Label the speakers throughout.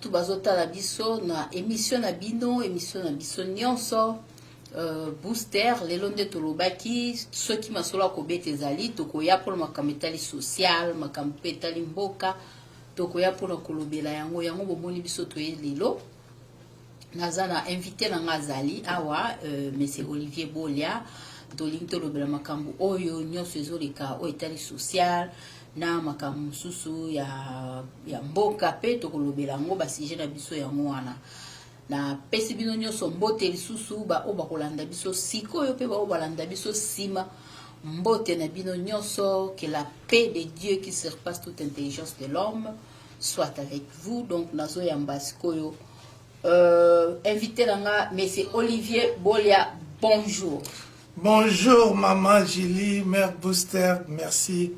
Speaker 1: tout bazota la biso na émission na biso nyonso booster lelo nde tolobaki soki masolo akobeta ezali tokoya mpona makambo etali social makambo mpe etali mboka tokoya mpona kolobela yango bomoni biso toye lelo naza na invité na nga azali awa monsieur Olivier Bolia tolingi tolobela makambo oyo nyonso ezoleka oyo etali social na makambo mosusu ya mboka pe tokolobela yango basije na biso yango wana na pesi bino nyonso mbote lisusu bao bakolanda biso sikoyo pe bao balanda biso sima mbote na bino nyonso que la paix de Dieu qui surpasse toute intelligence de l'homme soit avec vous. Donc nazo yamba sikoyo invité langa monsieur Olivier Bolia, bonjour.
Speaker 2: Bonjour maman Julie, mère Booster, merci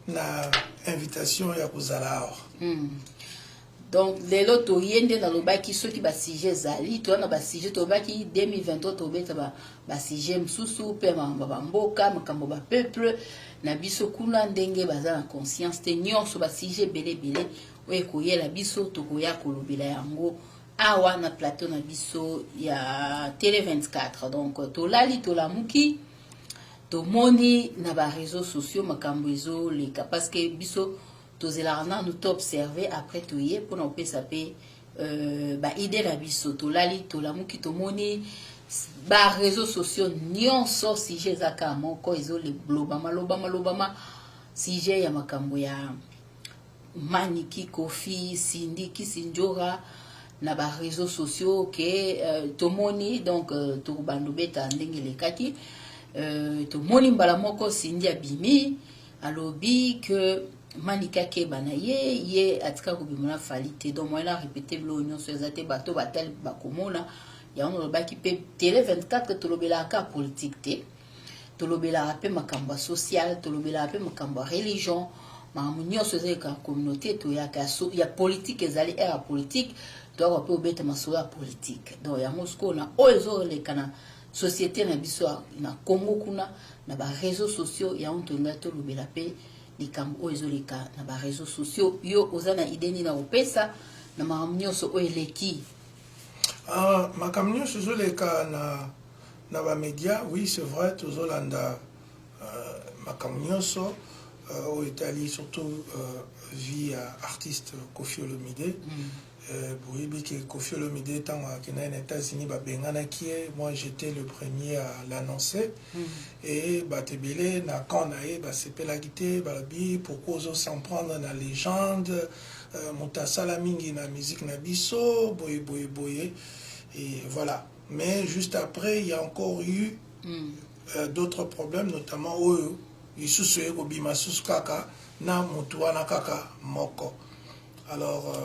Speaker 2: na invitation ya kozala.
Speaker 1: Donc lelo to yende na lobaki soki ba sujet zali to na ba sujet to baki 2023 to beta ba sujet msusu pe ba mboka makambo ba peuple na biso kuna ndenge baza na conscience te nyonso ba sujet belé oye koyela biso to koya kolobela yango awa na plateau na biso ya Télé 24. Donc to lali to lamuki to moni na ba réseaux sociaux makambo ezo leka parce que biso tozelana nous t'observer après toye pour nous pesape ba idée la biso to lali to lamuki to moni ba réseaux sociaux nyonso sujet zaka moko ezo le lobama sujet ya makambo ya Maniki Kofi Cindy Kisinjora na ba réseaux sociaux que to moni donc to bandu beta ndenge lekaki to moni mbala moko Cindy abimi alobi que Manika Keba na ye atika kubimona falite donc moi la répéter lo union sur ezate bato batal bakomona ya on lobaki pe Télé 24 to lobela ka politique te to lobela pe makamba social to lobela pe makamba religion mamunyo sur ka communauté to ya kaso ya politique ezali era politique to ko pe obeta masolo politique donc ya Moscou na ozo le kana société na biso na Congo kuna na ba réseaux sociaux ya on to ngato lobela pe likambo oyo ezoleka na ba réseaux sociaux yo ozana ideni na opesa na makambo nyonso oyo eleki
Speaker 2: makambo nyonso ezoleka na ba média. Oui, c'est vrai tozolanda makambo nyonso oyo etali surtout vie ya artiste Koffi Olomide. Boyebi ke Koffi Olomide ntango akenda na États-Unis babenganaki ye, moi j'étais le premier à l'annoncer. Et batebele na quand na ye basepelaki te balobi pourquoi ozo s'en prendre na légende mutasala mingi na musique na biso boye et voilà. Mais juste après il y a encore eu d'autres problèmes, notamment oyo isusu ekobima susu kaka na mutu wana kaka moko. Alors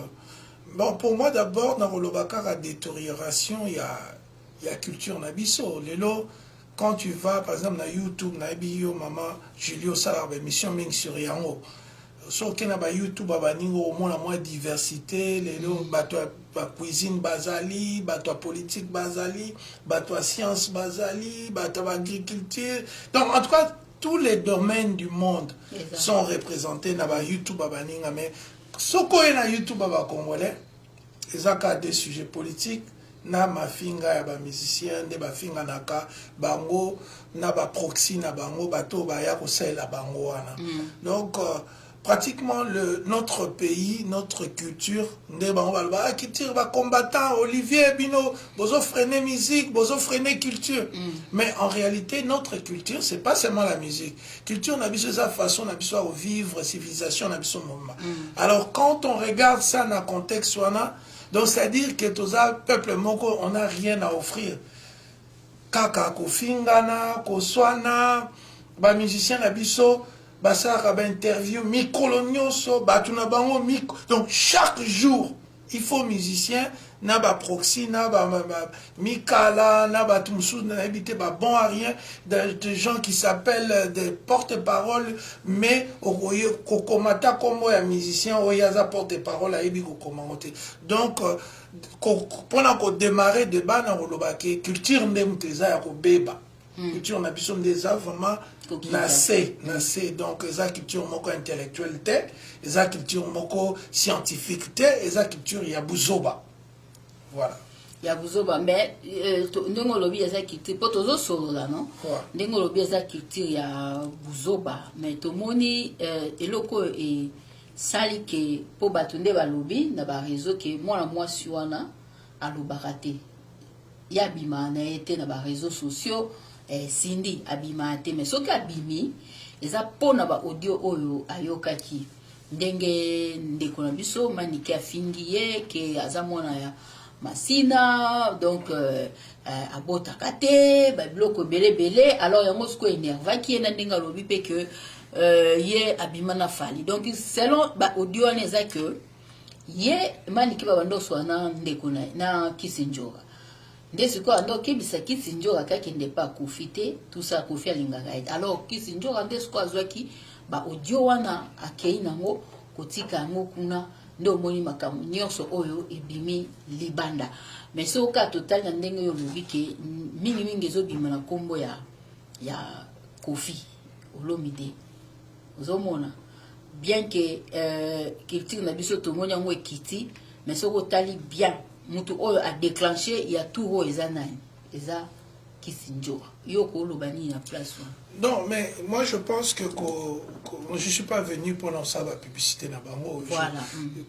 Speaker 2: bon, pour moi d'abord dans Rolobaka la détérioration il y a culture na biso lelo. Quand tu vas par exemple na YouTube na bio maman Julio sala émission ming sur yango so kena ba YouTube ba ningo au moins la moins diversité lelo bato ba cuisine bazali bato politique bazali bato science bazali bato agriculture, donc en tout cas tous les domaines du monde sont représentés na ba YouTube ba ninga. Mais soko na YouTube ba congolais ils ont des sujets politiques na mafinga ya ba musicien de ba finga naka bango na ba proxy na bango bato ba ya ko sela bango wana. Donc pratiquement notre pays, notre culture nde bango ba culture ba combattant Olivier Bino bozo freiner musique bozo freiner culture. Mais en réalité notre culture c'est pas seulement la musique. Culture na biso sa façon na biso à vivre civilisation na biso moment. Alors quand on regarde ça dans contexte wana, donc c'est-à-dire que tous les peuples moko on n'a rien à offrir. Kaka kofingana, koswana, ba musicien na biso, ba saka ba interview, mikolonioso, ba tuna bango miko. Donc chaque jour, il faut musicien na ba proxy na ba mikala na ba tumsu na habité ba bon à rien de gens qui s'appellent des porte-parole mais okoye kokomata comme ya musicien oyaza porte-parole a ebi kokomangote. Donc pendant qu'on démarrer débat na rolobake culture ndemuteza ya ko beba culture na biso ndeza vraiment na donc eza culture moko intellectuelle te, eza culture moko scientifique te, eza culture ya buzoba. Voilà.
Speaker 1: Ya buzoba, mais ndenge olobi eza culture po tozo solola non, ndenge olobi eza culture ya buzoba, mais tomoni eloko e sali ke po bato nde balobi na ba réseau ke mwana mwasi wana alobaka te ya bima na ete na ba réseaux sociaux sindi abima te, mais soki abimi eza pona ba audio oyo ayokaki ndenge ndeko na biso manike afingi ye ke aza mwana ya masina, donc abotaka te babiloko belebele, alors yango siko énervaki ye na ndenge alobi pe ke ye abima na fali. Donc selon ba audio wana eza ke ye manike babandoso wana ndeko na Kisinjoka nde siko ando kebisa Kisinjoka kakende pa kufite tout ça kofi alingaka ete, alors Kisinjoka nde siko azwaki ba audio wana akei nango kotika yango kuna ndo moni makambo nyonso oyo ebimi libanda. Mais soka total na ndenge yo lobike mingi ezobima na kombo ya Kofi Olomide ozomona bien que culture na biso tomoni yango ekiti, mais soko tali bien mutu oyo a déclenché ya tout eza nani eza Kisinjoka yo ko lobani na place.
Speaker 2: Non, mais moi je pense que je ne suis pas venu pour lancer la publicité na bango.
Speaker 1: Voilà.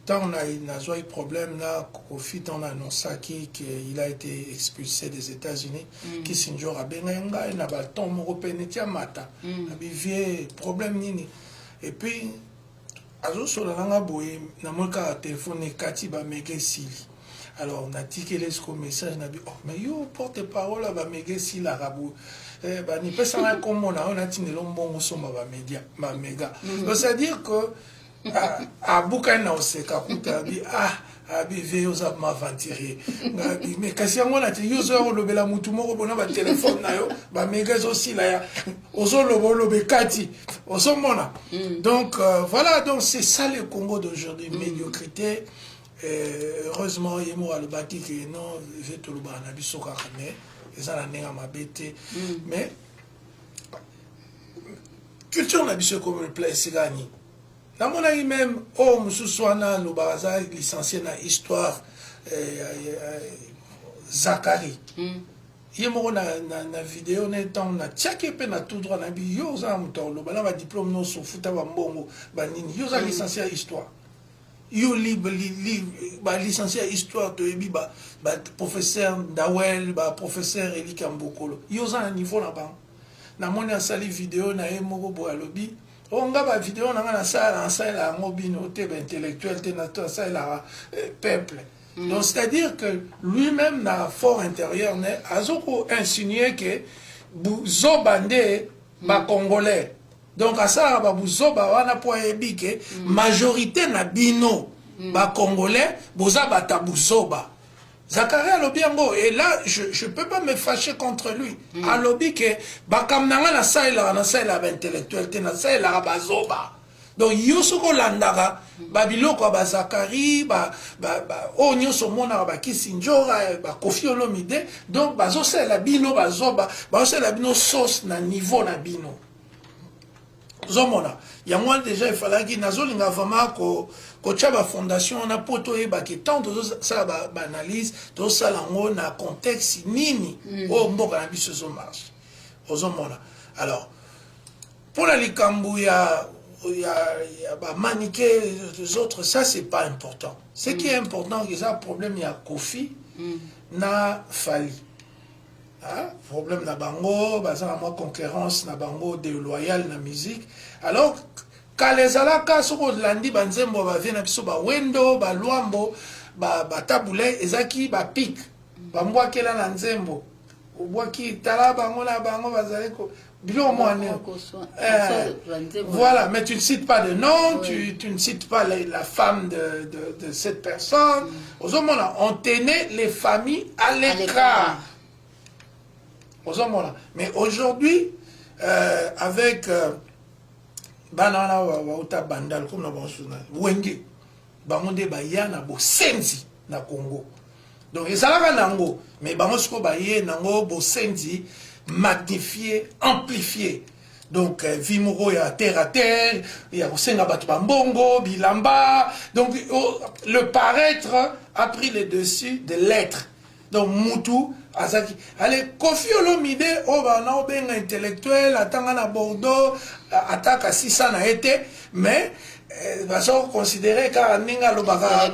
Speaker 2: Tant on a eu problème là, Kofi on a annoncé qu'il a été expulsé des États-Unis, Kisinjoka benga na ba ton moko penetia mata. Abivier problème nini. Et puis azo sola nga boye na moka téléphone kati ba mege sili. Alors on a tiqué les message na bi oh mais yo porte-parole ba mege sili arabu. Ni pesa na komo na on a tine lombongo soma ba media ba mega. Donc c'est à dire que a buka na oseka kuta bi abi veyo za m'aventurer. Mais kasi yango na ti yo zo lobela mutu moko bona ba téléphone na yo ba mega aussi là ya ozo lobe kati ozo mona. Donc voilà, donc c'est ça le Congo d'aujourd'hui, médiocrité. Heureusement yemo alobaki que non je te loba na biso ka kane eza na nenga mabete, mais culture na biso comme le place gani na mona même mususu wana lobaza licencié na histoire Zakari yemo na vidéo na temps na tiake pe na tout droit na bi yo za mutolo bana ba diplôme no so futa ba mbongo ba nini yo za licencié histoire yo ba licencié histoire to ebi ba professeur Dawel ba professeur Eli Kambokolo yo za niveau na banc na moni asali vidéo na ye moko bo alobi onga ba vidéo na na sala ngobino te ba intellectuel te na to sala peuple. Donc c'est à dire que lui-même na fort intérieur ne azoko insinuer que buzobande ba congolais. Donc à ça ba buzoba wana po ebike majorité na bino ba congolais boza bata buzoba. Zakari alobi yango, et là je peux pas me fâcher contre lui. Alobi que ba kamnanga na saila ba intellectuel te na saila ba zoba. Donc yosoko landaka ba biloko ba Zakari ba o nyoso mona ba Kisinjoka ba Kofi Olomide, donc ba zo sala bino ba zoba ba sala bino sauce na niveau na bino. Zomona ya moi déjà il fallait que nazolinga vraiment ko tchaba fondation on a poto e ba que tant de ça ba analyse to ça lango na contexte nini o mboka na biso zo marche ozomona. Alors pour la likambu ya ba maniquer les autres, ça c'est pas important. Ce qui est important c'est ça problème ya Kofi na Fali. Problème na bango, baza na concurrence na bango déloyale na musique. Alors quand les alaka soko landi banzembo ba vient na biso ba wendo ba luambo ba tabule ezaki ba pic ba mbwakela na nzembo obwaki tala bango na bango bazali ko bilo moane. Voilà, mais tu ne cites pas de nom, tu ne cites pas la femme de cette personne. On tenait les familles à l'écart. Mais aujourd'hui, avec Banana Wauta Bandal, comme nous avons Wenge, Bangonde Bayana, Bosenzi, na Congo. Donc, ils sont là, mais Bangosko Baye, Nango, Bosenzi, magnifié, amplifié. Donc, Vimoro, il y a terre à terre, il y a Osenga Batubambongo, Bilamba. Donc, le paraître a pris le dessus de l'être. Donc, Moutou, Azaki. Allez, Kofi Olomide, on ben intellectuel, attends à Bordeaux, attaque à 600 a été, mais, façon considéré qu'à Ninga Lobara,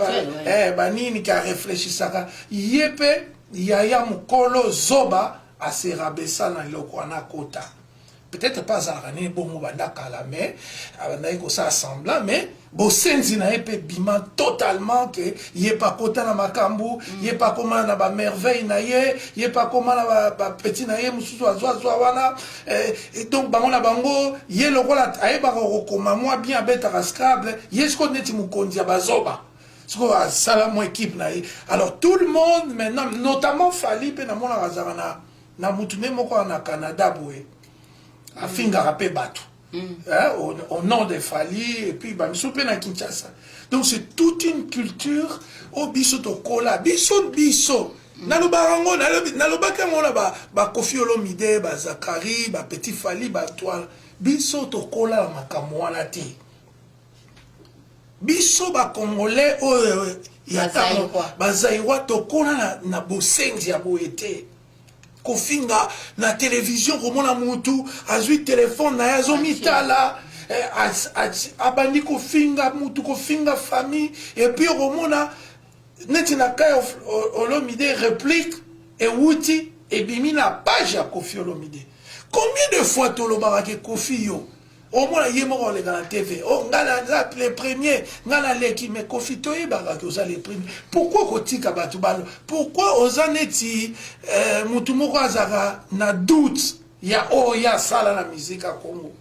Speaker 2: Banini qui a réfléchi ça, Yepe, Yaya Mukolo, Zoba, a se rabessa na Lokwana Kota. Peut-être pas à Rane, bon, on va d'accord, mais, on ça semblant, mais, bon, senzi na épée bima totalement que, yé pas kota na makambu, yé pas comment na ba merveille na yé pas comment na ba petit na yé, moussou wana, et donc, bango na bango, yé le rôle aye ba rokoma, moi bien bête à rascable, yé ce qu'on est moukondi à bazoba. Ce qu'on a ça mon équipe na yé. Alors, tout le monde, maintenant, notamment Fali, na mona razarana, na moutoune moko na Canada, boué. A Fingara pe Batu. Au nom de Fali, et puis Bamsoupe na Kinshasa. Donc c'est toute une culture au biso to kola, biso. Nalobarango, nalobaka mona ba Kofi Olomide, ba Zakari, ba Petit Fali, ba Toile. Biso to kola makamwana te. Biso ba Congolais yata ba Zaïwa to kola na bosenzi ya boete. Kofinga na télévision komona mutu azui téléphone na yazo mitala abandi kofinga mutu kofinga famille et puis komona neti na kai Olomide réplique et wuti et bimi na page ya Kofi Olomide. Combien de fois tolobara ke Kofi yo au moins il moko le dans la TV oh ngana les premiers ngana leki mais Kofi to yebaka ko za les premiers pourquoi kotika batu balo pourquoi ozaneti mutu moko azaka na doute ya ya sala na musique à Congo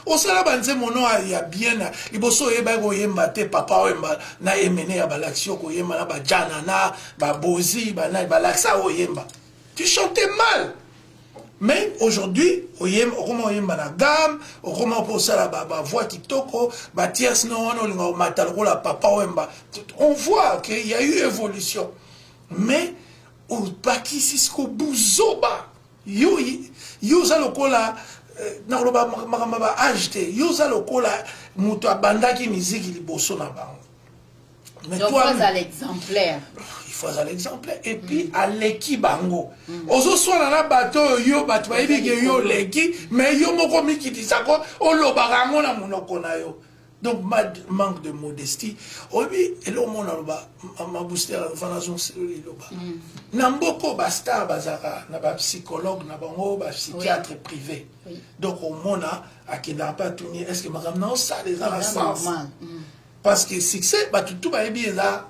Speaker 2: osala banze mono ya bien liboso yeba ko yemba te papa oyemba na emene ya balaxio ko yemba na ba jana na ba bozi ba na balaxa oyemba tu chantais mal. Mais aujourd'hui, on y a la gamme, on a voix qui toko, on voit qu'il y a eu évolution. Mais, au Baki Sisko Bouzoba, yo za lokola, na loba makamaba ajte, yo za lokola, muto abandaki miziki liboso na bango.
Speaker 1: Mais toi, à l'exemplaire.
Speaker 2: Il faut à l'exemplaire. Et puis, à l'équipe bango. Ozo soit dans la bateau, yo, bateau, yo, l'équipe, mais yo, moko miki dit ça, o lo barango na monoko na yo. Donc, manque de modestie. Oui, et là, on a ma booster, fanazon, c'est le loba. Namboko, basta, bazara, na ba psychologue, na bango, ba psychiatre privé. Donc, au mona, à qui n'a pas tourné, est-ce que madame, non, ça, les a la sens. Parce que succès, tout va bien là,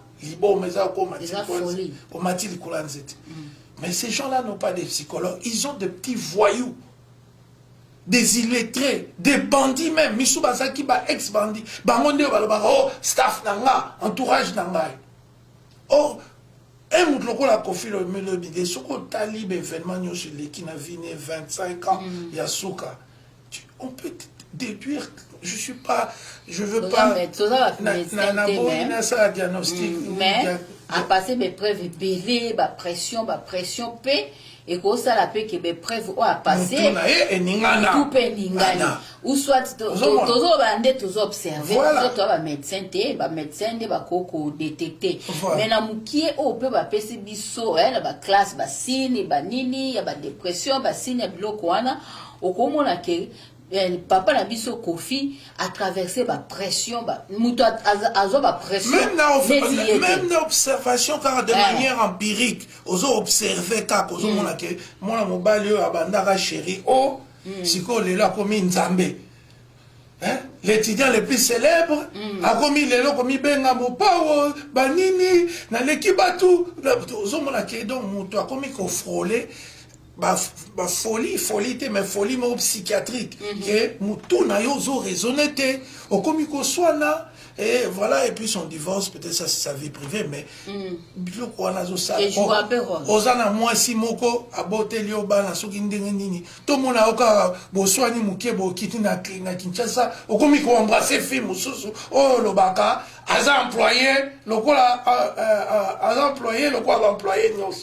Speaker 2: mais ces gens-là n'ont pas de psychologues, ils ont des petits voyous, des illettrés, des bandits même. Missou Basaki, ex-bandit, Bangonde, oh, staff nanga, entourage nanga. Or, un moutloko la Kofi Olomide, ce qu'on talib événement sur l'équipe n'a viné 25 ans, Yasuka. On peut déduire. Je suis pas, je veux pas.
Speaker 1: Mais à passer mes preuves belées, ma pression, paix, et que ça la paix que mes preuves ont à passer. Tout peut ningana. Ou soit toujours bandé, toujours observer, toujours médecin, ba koko détecter. Mais na mukie au peut ba pesi biso, ba classe, ba signe, ba nini, ba dépression, ba signe bloco wana, au comment la ke papa na biso Kofi a traversé la pression, pression.
Speaker 2: Même l'observation, car de manière empirique, aux observer car aux mon que mon mobile abandara chéri oh si qu'on est là comme Nzambe. L'étudiant le plus célèbre a commis les lots comme Benga Mopao, Banini, na l'équipe tout, aux mon que donc mon toi comme qu'on frôlait. Folie, mais folie psychiatrique. Que tout n'a pas raisonné. Au comico soit là, et voilà, et puis son divorce, peut-être ça c'est sa vie privée, mais.
Speaker 1: Et je rappelle.
Speaker 2: Ozana moi si moko, a boté lioba, na sokindengeni. Tout le monde a encore, boswani mouké, bokiti na Kinshasa, au comico embrasser film, oh, lobaka, aza employé, le quoi employé, le quoi employé, vous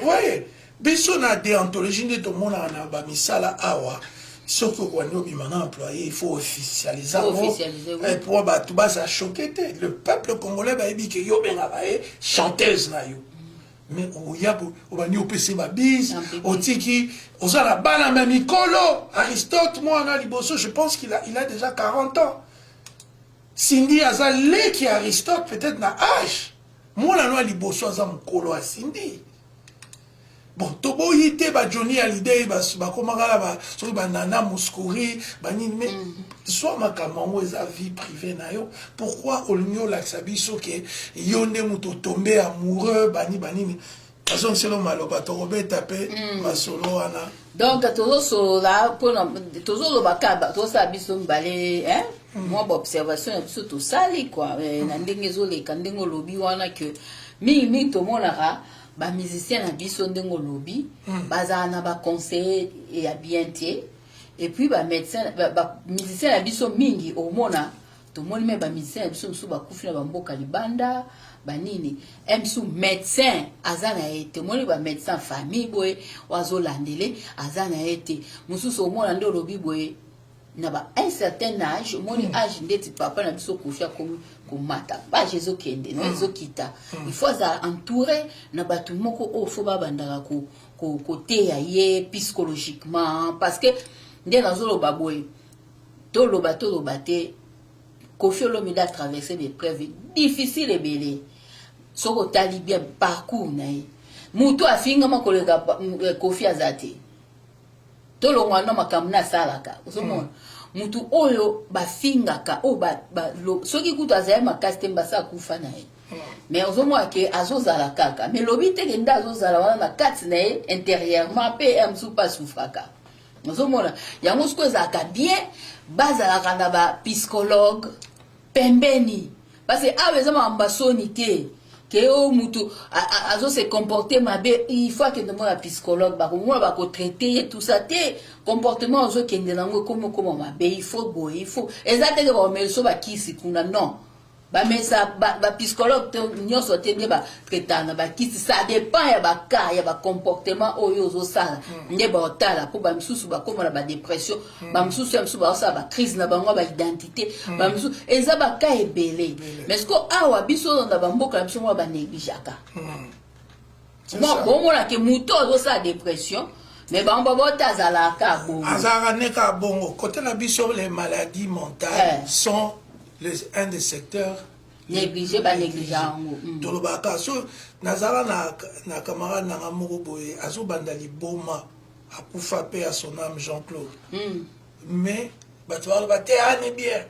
Speaker 2: voyez? biso na déontologie nde tomona na ba misala awa soki okwani obimanga employé il faut officialiser pour bato baza choqué te le peuple congolais bayebi ke yo bengaka ye chanteuse na yo mais oya obani opesi babise otiki oza na bana me mikolo Aristote mwana liboso je pense qu'il a déjà 40 ans Cindy aza leki Aristote peut-être na âge mwana no liboso aza mokolo a Cindy. Bon, tobo yite ba Johnny Hallyday ba komaka ba soki ba Nana Mouskouri ba nini mais soit makambo eza vie privée na yo pourquoi olinyo la sabiso ke yonde muto tomber amoureux bani façon selo maloba to robeta pe masolo wana
Speaker 1: donc tozo sola pona tozo lo bakaba to sabiso mbale moi ba observation biso to sali quoi na ndenge zo le kandengo lobi wana que mi to monara ba musicien na biso ndengo lobi baza na ba conseiller et bien et puis ba médecin ba musicien na biso mingi au mona to moni me ba musicien na biso musu ba kufi na ba mboka libanda banini emsu médecin azana ete moni ba médecin famille boy wazo landele azana ete musu so mona ndo lobi boy na ba un certain âge moni âge ndeti papa na biso kufia komata ba jezo kende no ezo kita il faut za entourer na batu moko o fo ba bandaka ko côté ya ye psychologiquement parce que ndé na zo lo baboy to lo baté Koffi Olomide a traversé des preuves difficiles et belé soko tali bien parcours na ye mutu afinga makolega Koffi azate to lo ngwana makamna salaka osomona mutu oyo bafingaka o ba soki kutu azaye makasi te mbasa akufa na ye mais ozomona ke azozala kaka mais lobi teke nde azozala wana na kati na ye intérieurement mpe msu mpe asufraka ozomona yango siko ezalaka bien bazalaka na ba psychologue pembeni parce que awa eza mambasoni te ke o mutu azo se comporter mabe il faut que demande psychologue ba ko ba ko traiter tout ça te comportement ozo kende nango comme mabe il faut boy il faut exactement ko melso ba kisi kuna non ba mesa ba psychologue te nyoso te nde ba traitana ba kisi ça dépend ya ba cas ya ba comportement oyo ozo sala nde ba otala po ba msusu ba koma ba dépression ba msusu msusu ba osa ba crise na bango ba identité ba msusu eza ba cas ebele mais ce ko awa biso na ba mboka biso mo ba négligaka moi bon la ke muto ozo sa dépression mais ba mbo botazala ka bongo
Speaker 2: azara ne ka bongo côté na biso les maladies mentales sont un des secteurs
Speaker 1: négligé ba négligent
Speaker 2: tolobaka so nazala na camarade na moko boye azobanda liboma akufa pe à son âme Jean-Claude mais bato ba te ani bien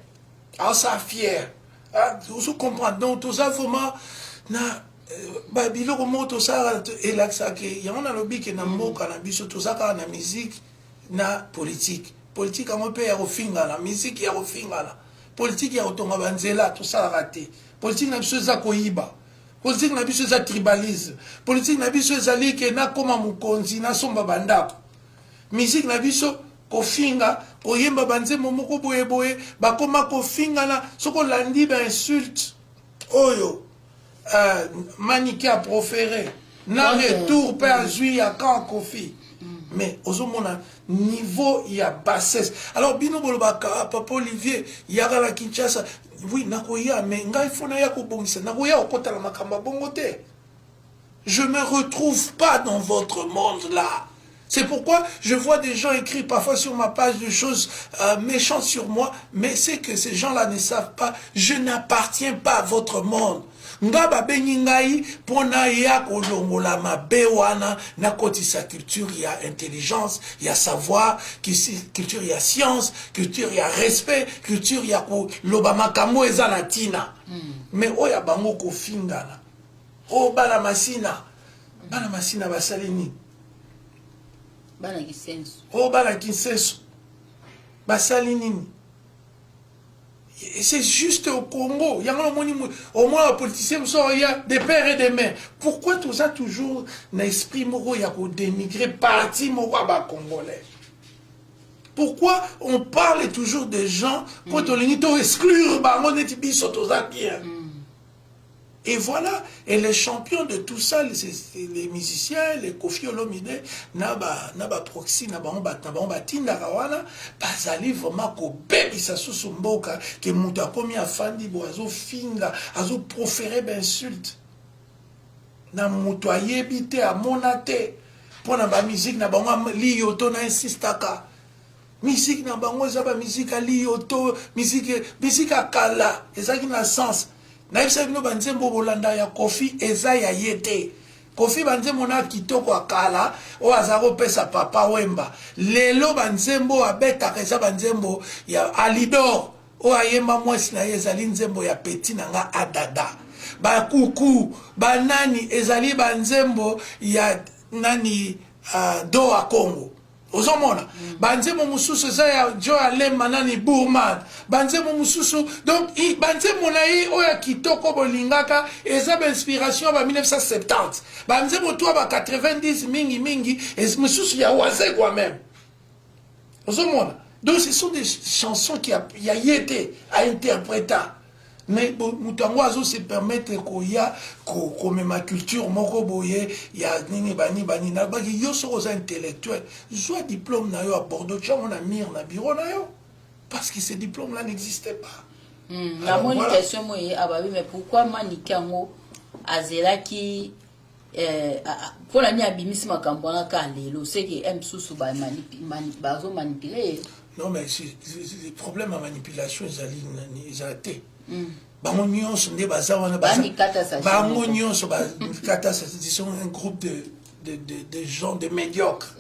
Speaker 2: ça fier vous comprenez donc tout ça vraiment na ba biloko moto ça elaxa ke yona lobi ke na mboka na biso tout ça na musique na politique en pe ya kofinga na musique ya kofinga na politique ya otonga banzela tout ça raté politique na biso za koyiba politique na biso za tribalisme politique na biso ezali ke na koma mukonzi na somba bandako musique na biso kofinga koyemba banzembo moko boye bakoma kofinga na soko landi ba insulte oyo manique a proféré na retour père Zui à quand Koffi mais ozomona niveau il y a bassesse alors bino bolobaka papa Olivier yaka la Kinshasa oui nakoya mais ngai fona ya kobongisa nakoya okotala makamba bongo te je me retrouve pas dans votre monde là. C'est pourquoi je vois des gens écrire parfois sur ma page des choses méchantes sur moi, mais c'est que ces gens-là ne savent pas, je n'appartiens pas à votre monde. Ngaba beningai pona ya kolongola mabe wana na kotisa culture ya intelligence ya savoir culture ya science culture ya respect culture ya ko loba makambo eza na tina mais oya bango ko fingana o bana masina basalini
Speaker 1: bana kisenso
Speaker 2: o bana kisenso basalini. C'est juste au Congo. Il y a au moins un politicien, il y a des pères et des mères. Pourquoi tout ça toujours dans l'esprit moro, il y a pour dénigrer parti moro à congolais? Pourquoi on parle toujours des gens pour exclure on est bien. Et voilà, et les champions de tout ça, les musiciens, les Kofi Olomide, naba proxy, naba tinda kawana, bazali vraiment ko bebi sa susumboka, que muta komi afandi bo azo finga, azo proférer d'insultes. Na muto ayebite a monate, pour na ba musique na bango li yoto na insistaka. Musique na bango zaba musique a li yoto, musique a kala, ezaki na sens. Naibisa bino banzembo bolanda ya Kofi eza ya yete. Kofi banzembo na kitoko akala o azaro pesa papa Wemba. Lelo banzembo abeta kesa banzembo ya Alidor o ayemba mwesi na ezali nzembo ya Petit nanga Adada. Ba kuku banani ezali banzembo ya nani do a Congo. Ozomona banzemo mususu za ya Jo Alem manani Bourman banzemo mususu donc banzemo na ye oya kitoko bolingaka eza ba inspiration ba 1970 banzemo to ba 90 mingi mususu ya waze kwa même. Ozomona donc ce sont des chansons qui a été à interpréter. Mais mutango azo se permettre ko ya ko ma culture moko boye ya nini bani na baki yo so aux intellectuels soit diplôme na yo à Bordeaux tu on a mir na bureau na yo parce que ces diplômes là n'existaient pas.
Speaker 1: La mon question moi ababi mais pourquoi manikango azela qui pour la nia bimisi makambo na ka lelo c'est que m susu ba manipuler.
Speaker 2: Non mais c'est des problèmes à manipulation ils ont été. Bango nyonso nde baza wana bango nyonso kata sont un groupe de gens de médiocres.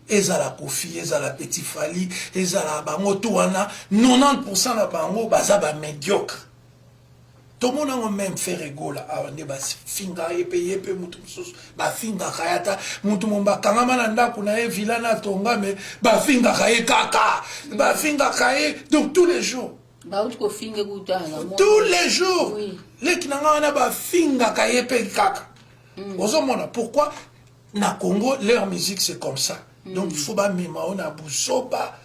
Speaker 2: Ezala Kofi, ezala Petit Fali, ezala bango tout wana 90% na bango baza ba médiocre. Tout le monde a même fait rigoler à ne bas finga et payer peu mutu mususu ba finga kayata mutu momba kangama na ndako na villa na tonga mais ba finga kaye kaka ba finga kaye donc tous les jours. Tous les jours, les Kinanga ba finga kayepe kaka. Pourquoi? Na Congo, leur musique c'est comme ça. Donc il faut pas mémao na busoba.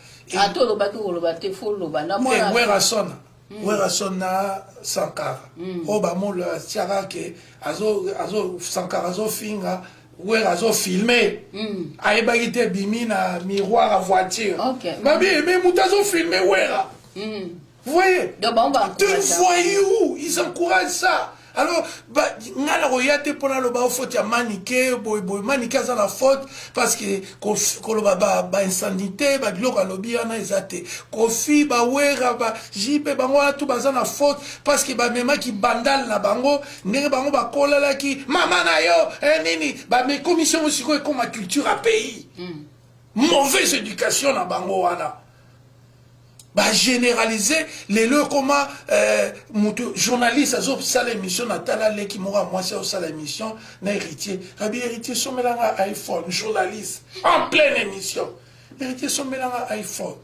Speaker 2: Werasona Sankara. Obamo le tiara ke azo Sankara azo finga. Werazo filmé. Aïbaïté bimi na miroir à voiture. Babi, mais moutazo filmé wera. Vous voyez? Deux voyous, ils encouragent ça. Alors, ngana royate pona lo ba faute ya maniqué, boy maniqué ça la faute parce que ko ba insanité, ba gloko lobi ana ezate. Kofi ba wera ba jipe bango tout baza na faute parce que ba mema ki bandal na bango, ndenge bango ba kolala ki mama na yo, nini, ba mes commission musiko comme ma culture à pays. Mauvaise éducation na bango wana. Bah généraliser les le comment journaliste azo ça l'émission natala les qui m'aura moi c'est ça l'émission na héritier rabi héritier sont melanga iPhone journaliste en pleine émission héritier sont melanga iPhone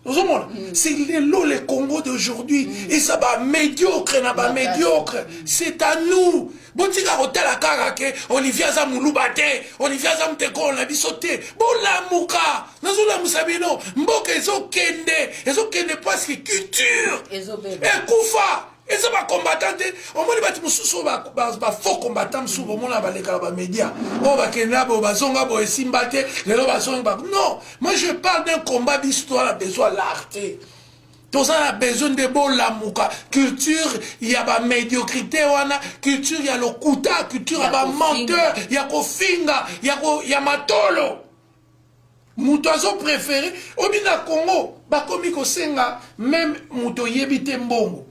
Speaker 2: nous avons c'est le Congo d'aujourd'hui et ça va médiocre na ba médiocre c'est à nous botika hôtel kaka ke Olivier Zamulubate Olivier Zamteko na bisote bola muka nazola musabino mboka ezokende parce que culture ekufa eza ba combattant omoni bati mususu ba faux combattant mususu bomona baleka ba média o ba kenda bo bazonga bo esimbate lelo bazonga non moi je parle d'un combat d'histoire a besoin l'arté. Tout ça a besoin de bon l'amour. Culture, il y a la médiocrité, culture, il y a le kuta, culture, il y a le menteur, il y a le finga, il y a matolo. Mon oiseau préféré, au Bina Congo, bakomi kosenga, même mouto yebite mbongo.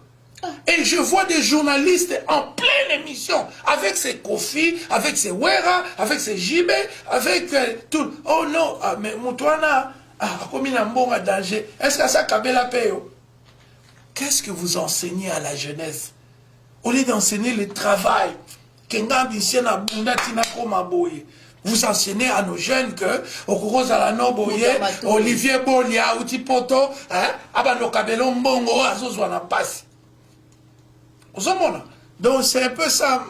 Speaker 2: Et je vois des journalistes en pleine émission, avec ses Kofi, avec ses Wera, avec ses Jibé, avec tout. Oh non, mais moutouana, comme il a un bon danger. Est-ce que ça Kabela payo? Qu'est-ce que vous enseignez à la jeunesse? Au lieu d'enseigner le travail, vous enseignez à nos jeunes que Olivier Bolia, Utipoto, Abano Kabelo Mbongo, Azozwana Passi. Donc c'est un peu ça,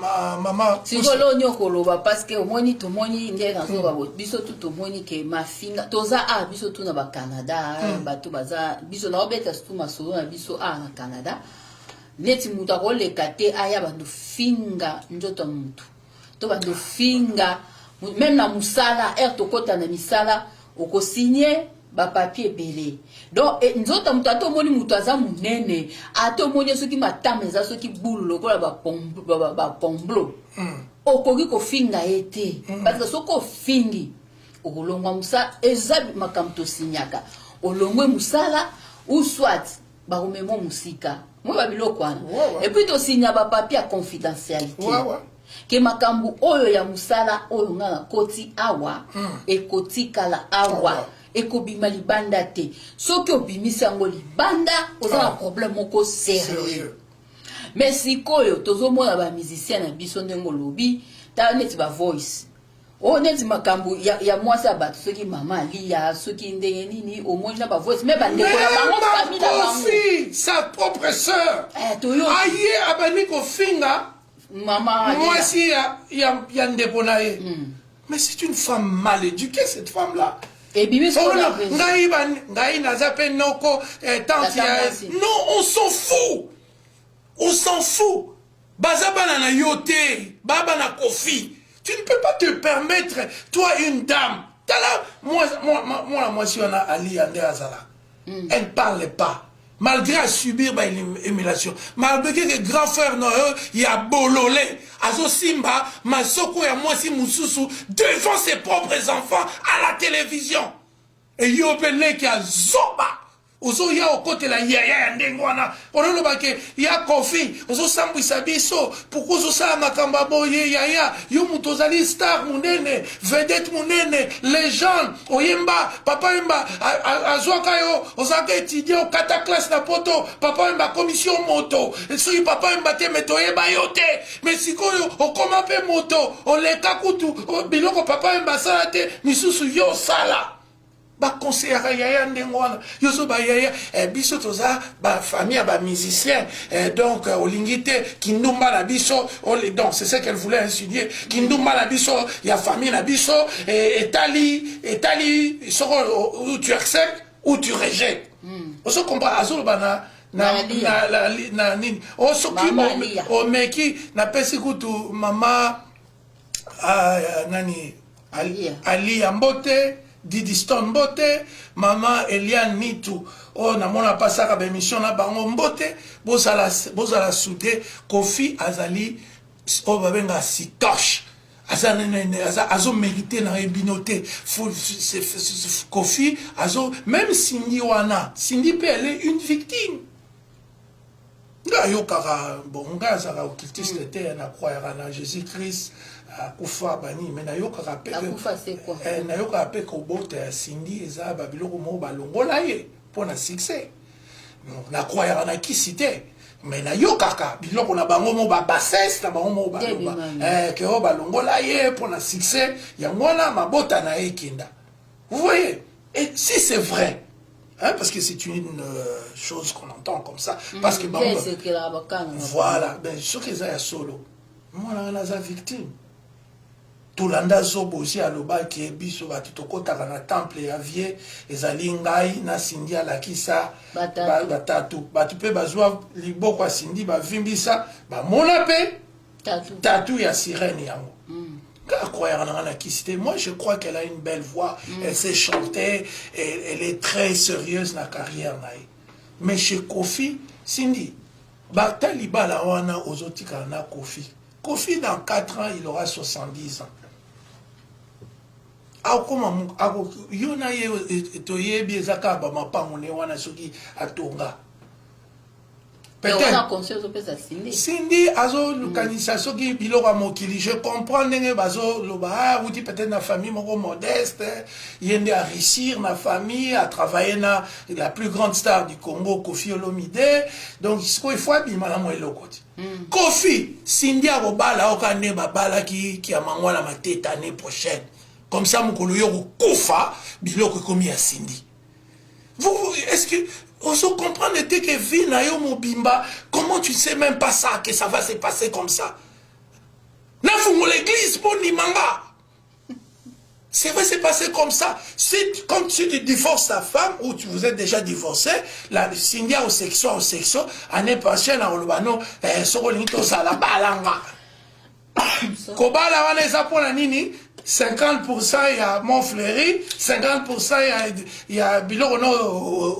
Speaker 2: maman.
Speaker 1: Si vous voulez parce que moni to moni ndé na zo biso tout moni que ma finga toza biso tout na ba Canada bato baza biso na obeta tout ma solo na biso na Canada neti mutu akoleka te aya bando finga nzoto mutu to bando finga même na musala tokota na misala okosigner ba papier belé donc nzoto mutu atomoni mutu aza munene atomoni soki matame za soki boule lokola ba pomblo okoki kofinga ete parce que soko fingi okolongwa musa eza makambo tosinyaka olongwe musala ou soit bakomemo musika moi babiloko wana et puis tosinya ba papier à confidentialité ke makambu oyo ya musala oyo ngana koti awa ekotikala awa ekobima libanda te soki obimisi yango libanda oza na problème moko sérieux mais sikoyo tozomona ba musicien na biso ndenge olobi ta neti ba voice o neti makambu ya mwasi ya bato soki mama alia soki ndenge nini omoni na ba voice mais bandeko na bango famille na bango
Speaker 2: sa propre sœur aye abani kofinga
Speaker 1: maman
Speaker 2: mwasi ya ndeko na ye mais c'est une femme mal éduquée cette femme là
Speaker 1: et bien
Speaker 2: ngai naza pe noko tante ya non on s'en fout baza bana na yote baba na kofi. Tu ne peux pas te permettre, toi une dame. Moi la moitié on a Ali André Azala. Elle ne parle pas. Malgré subir l'émulation. Malgré que grand frère Noël, il y a Bololé, Azo Simba, Masoko et moi si Moussousou, devant ses propres enfants à la télévision. Et Yobele qui a Zoba. Ozo ya okote la yaya ndengwana ono lobake ya kofi ozo sambwisa biso pourquoi ozo sala makamba boye yaya yo mutozali star munene vedette munene légende oyemba papa yemba azwaka yo ozaka étudier au kata classe na poto papa yemba commission moto soki papa yemba te meto yeba yo te mais sikoyo okoma pe moto oleka kutu biloko papa yemba sala te misusu yo sala ba conseillera yaya ndengwana yoso ba yaya biso toza ba famille ba musicien donc olingite kindumba na biso donc c'est ce qu'elle voulait insinuer kindumba na biso ya famille na biso etali soko où tu acceptes ou tu rejettes oso comprend azolo bana na nini osoki o meki na pesi kutu mama nani Ali Ambote Didi Stone Mbote, maman Eliane Nitu, oh namona pasaka ba émission na bango Mbote, bozala soudé Kofi Azali o babenga sitoche. Azo mérité na ebinoté. Kofi azo même Cindy wana, Cindy peut elle est une victime. Nga yokara bon nga zara okiltiste te na croire na Jésus-Christ. Akufa bani mais na yoka rappel
Speaker 1: akufa c'est quoi
Speaker 2: na yoka rappel ko bota Cindy eza babiloko mo balongola ye pour na succès donc na croire na ki cité mais na yoka ka biloko na bango mo ba bassesse na bango mo ba que o balongola ye pour na succès ya ngona mabota na ekinda vous voyez et si c'est vrai hein, parce que c'est une chose qu'on entend comme ça parce que voilà ben ce que ça ya solo moi na za victime Tolanda zobo aussi à loba qui est biso batutokota na temple ya vie ezali ngai na Cindy la kisa batatu batupe bazwa liboko Cindy ba vimbisa ba mona pe tatu ya sirène yango moi je crois qu'elle a une belle voix elle sait chanter elle est très sérieuse na carrière naï mais chez Kofi Cindy batali bala wana ozotika na Kofi dans 4 ans il aura 70 ans. Yona ye toyebi ezaka ba mapango ne wana soki atonga
Speaker 1: peut-être
Speaker 2: Cindy azo lukanisa soki biloko mokili je comprends ndenge bazo loba ou dit peut-être na famille moko modeste yende à réussir na famille à travailler na la plus grande star du Congo Kofi Olomide donc il faut abima la mo eloko Kofi Cindy abobala okane babala ki amangwala matete année prochaine. Comme ça, mon collègue Koufa, biloko komi à Cindy. Vous, est-ce que on se comprend que vie na yo mobimba, comment tu sais même pas ça, que ça va se passer comme ça? N'a fumé l'église pour ni manga. C'est vrai, c'est passé comme ça. Si, comme tu divorces ta femme, ou vous êtes déjà divorcé, la Cindy au sexo, année passée, na olubano, sokolito sala balanga. Kobala wana eza pona nini? 50% ya Montfleury, 50% ya biloko no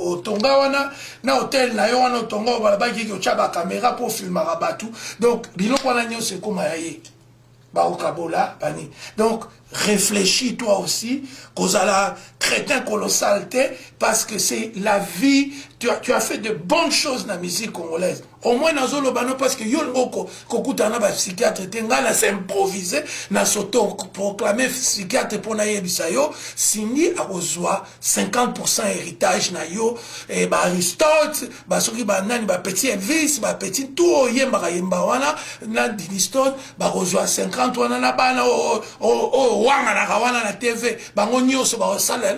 Speaker 2: otonga wana, na hotel na yo wana otonga balabaki ki ochaba caméra pour filmer batu. Donc, biloko wana nyo se koma ya ye. Ba okabola, bani. Donc, réfléchis toi aussi, kozala crétin colossal, parce que c'est la vie, tu as fait de bonnes choses dans la musique congolaise. Au moins dans le bano, parce que yon oko kokutana ba psychiatre tenga na s'improviser na soto proclamer psychiatre pour na yebisa yo, Cindy a besoin 50% héritage na yo, et ba Aristote, ba soki ba nani ba petit Elvis, ba petit tout yemba wana na Diniston, ba besoin 50 wana na bana wanga na kawana na TV, bango nyonso ba osala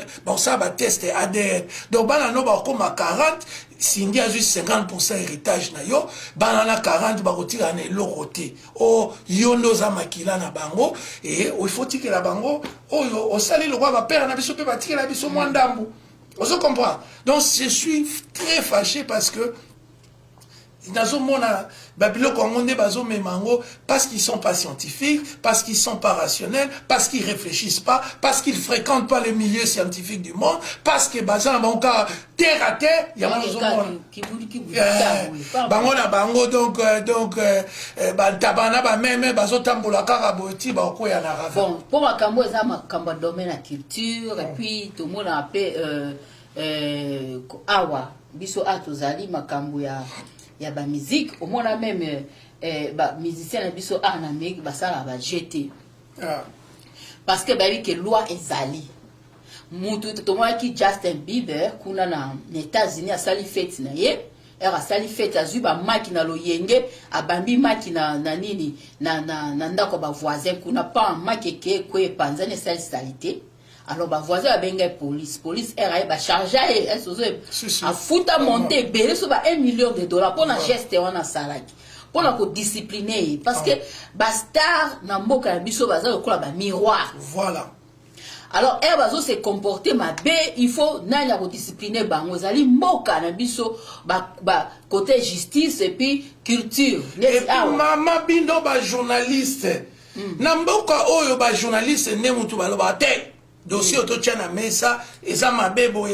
Speaker 2: ba test ADN. Donc bana no ba koma 40, Cindy a juste 50% héritage na yo, bana na 40 ba kotira na eloko te. O yondo za makila na bango, et il faut tike la bango, o osali le roi ba père na biso pe ba tike la biso mwandambu. On se comprend. Donc je suis très fâché parce que dans mon parce qu'ils sont pas scientifiques, parce qu'ils sont pas rationnels, parce qu'ils réfléchissent pas, parce qu'ils fréquentent pas les milieux scientifiques du monde, parce que bazan bon cas terre à terre, il y a bango donc tabana ba même bazo tambola karaboti ba ko ya na rava.
Speaker 1: Bon, pour makambo eza makambo domaine la culture et puis tout le monde a appelé awa biso atozali makambo ya ba musique au moins même ba musicien na biso en Amérique ba sala ba jeter parce que ba que loi ezali mutu to moi qui Justin Bieber kuna na États-Unis a sali fête na ye era sali fête azu ba makina loyenge abambi makina na nini na ndako ba voisin kuna pa makeke kwe panzane sali salité. Alors, bah, voisin a benga police RAE va charger a fouta monter belé sur $1 million pour la geste on a salaki pour la discipliner parce que bastard na mboka na biso baza lokola ba miroir.
Speaker 2: Voilà.
Speaker 1: Alors elle va se comporter ma bé il faut nanya ko discipliner bango zali mboka na biso ba côté justice et puis culture.
Speaker 2: Et puis maman bindo ba journaliste. Na mboka oyo ba journaliste ne mutu ba loba te. Dossier autotien à mesa, eza mabebo,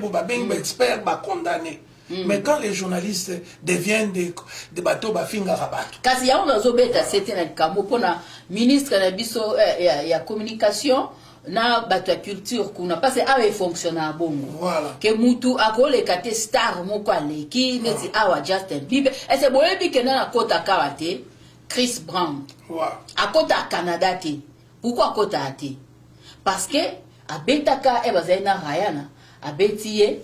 Speaker 2: ba beng expert, ba condamné. Mais quand les journalistes deviennent des bateaux, ba finga rabato.
Speaker 1: Kasi ya on zobeta c'était na kambo pona ministre na biso ya communication na bato ya culture kuna parce que awe fonctionnaire bongo.
Speaker 2: Voilà.
Speaker 1: Que mutu akole kate star moko aleki neti awa Justin Bieber et c'est boyebi que na kota kawate Chris Brown.
Speaker 2: Voilà.
Speaker 1: Akota Canada te. Pourquoi kota te? Parce que abetaka ebazena rayana abetiye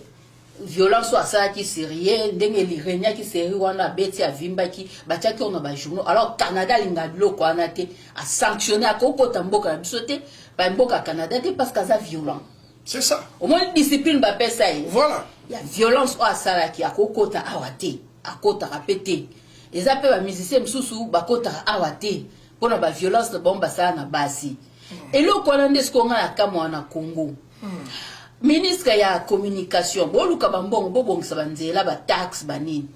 Speaker 1: violence à qui sérieux ndenge lirenya qui série wana beti avimba ki batiaki on ba journaux alors Canada linga biloko wana te a sanctionner akokota mboka na biso te ba mboka Canada te parce que ça violent.
Speaker 2: C'est ça.
Speaker 1: Au moins discipline ba pesa yi.
Speaker 2: Voilà.
Speaker 1: Il y a violence au asala ki akokota awate akota rapete. Les appels ba musiciens msusu bakota awate pona ba violence bomba sana na basi. Et là, quand on est à Congo, ministre ya communication, boluka bambongo bobong sabanzela ba tax banini.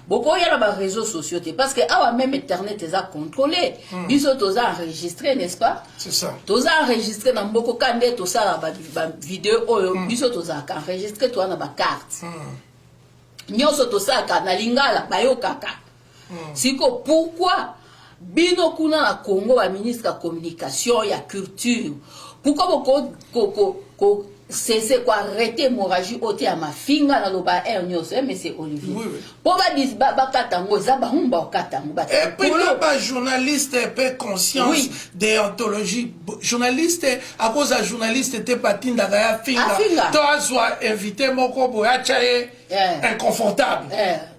Speaker 1: Boko ya ba réseaux sociaux parce que awa même internet est contrôlé. Biso toza enregistré, n'est-ce pas?
Speaker 2: C'est ça.
Speaker 1: Toza enregistré na mboko kande to sala ba vidéo oyo biso toza enregistré to na ba carte. Nyoso to sala na lingala bayo kaka. Siko pourquoi bino kuna na Congo ba ministre de la communication ya culture pourquoi boko cesser quoi arrêter hémorragie ôter à ma finga na loba nyos monsieur Olivier pour ba katango za ba humba katango ba
Speaker 2: et puis le journaliste peu conscience déontologie journaliste à cause de journaliste était patinda ya finga toi soit invité moko boya chaye inconfortable.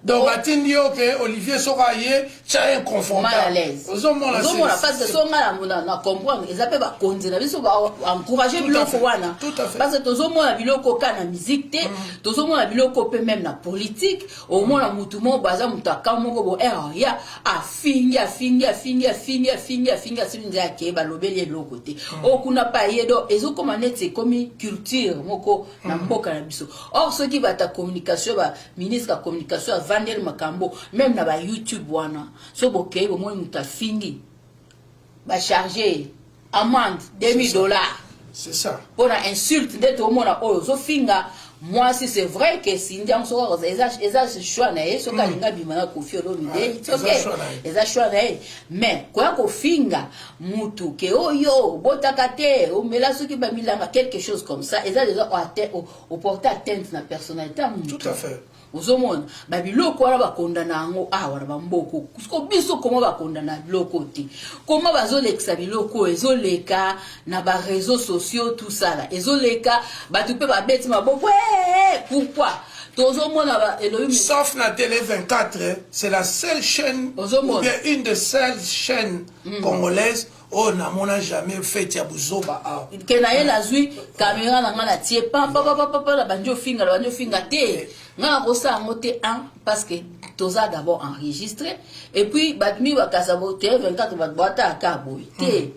Speaker 2: Donc, batindi que Olivier Soraye, c'est inconfortable.
Speaker 1: Mal à l'aise. Parce que son mal à comprendre, ils appellent à conduire, ils sont encourager biloko wana. Parce que tous au moins la biloko kana musique té, tous au moins la biloko peut même la politique, au moins la mutumo baza mutaka mongo bo ya afinga sinja ke ba lobeli eloko té. O kuna pa yedo ezo comme net comme culture moko na mboka na biso. Or ceux qui va ta communication ba ministre de communication a vendre makambo même na ba YouTube wana. So bokei bo mo muta fingi ba charger amende $2000.
Speaker 2: C'est ça.
Speaker 1: Pour la insulte de tout le monde, oh, so finga. Moi, si c'est vrai que si on sort, ils choix na so kalinga bimana kofi olomide, it's okay. Ils choix na mais quoi ko finga mutu ke oyo botakate o mela so ki ba milanga quelque chose comme ça, ils déjà au porter atteinte na personnalité mutu.
Speaker 2: Tout à fait.
Speaker 1: Ozomona ba biloko wana bakondana ngo awa ba mboko kusko biso comment bakondana biloko te comment bazolekisa biloko ezoleka na ba réseaux sociaux tout ça là ezoleka batu pe ba beti maboko pourquoi tozomona ba Elohim
Speaker 2: sauf na télé 24 c'est la seule chaîne ou bien une des seules chaînes congolaises. Oh, on n'a jamais fait ya buzoba a.
Speaker 1: Kenaye la zui caméra na ngana tie pa la banjo finga te. Ngana kosa ngote un parce que toza d'abord enregistré et puis batmi bakasabote 24 bat boata akaboy te.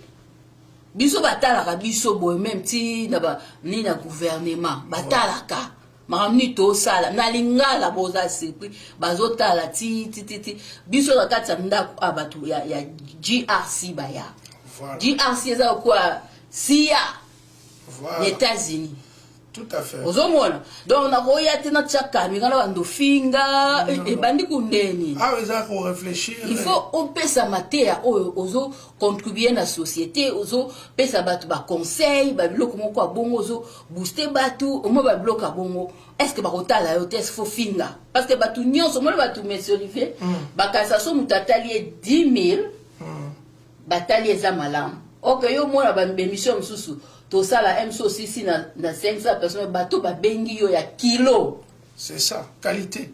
Speaker 1: Biso batala ka biso boy même ti na ba ni na gouvernement batala ka. Maramni to sala na lingala boza sepri bazotala ti biso la katsa ndako abatu ya GRC baya. DRC est quoi? SIA.
Speaker 2: Voilà.
Speaker 1: Les États-Unis.
Speaker 2: Tout à fait.
Speaker 1: Donc on a royauté na chaka, mais on a finga et bandi kundeni.
Speaker 2: Ah, il faut réfléchir.
Speaker 1: Il faut on peut sa matière ozo contribuer à la société, ozo peut sa batu ba conseil, ba bloc mon quoi bon ozo booster batu, au moins ba bloc a bongo. Est-ce que ba kotala yo test faut finga? Parce que batu nyonso mo batu monsieur Olivier, ba kasaso mutatali 10 000. Bataille eza malamu. Ok, yo mona ba émission msusu. To sala MSO6 na 500 personnes bato ba bengi yo ya kilo.
Speaker 2: C'est ça, qualité.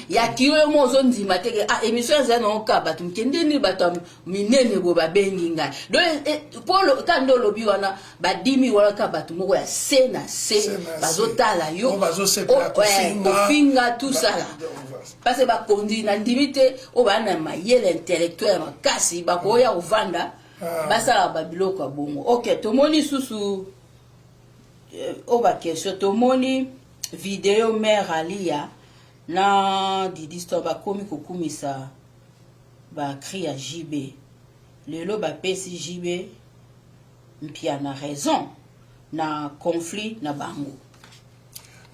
Speaker 1: Ya kilo yo mo zo ndima te émission za no ka bato mkende ni bato minene go ba bengi ngai. Donc pour kando lobi wana ba dimi wala ka bato moko ya sena bazotala yo.
Speaker 2: Bazo se
Speaker 1: finga tout ça là. Parce que ba kondi na ndimite o ba na mayele intellectuel makasi ba ko ya uvanda basala ba biloko bongo. OK, tomoni susu o ba question tomoni vidéo mère Alia na didisto ba komi kokumisa ba cri à JB. Lelo ba pesi JB mpia na raison na conflit na bango.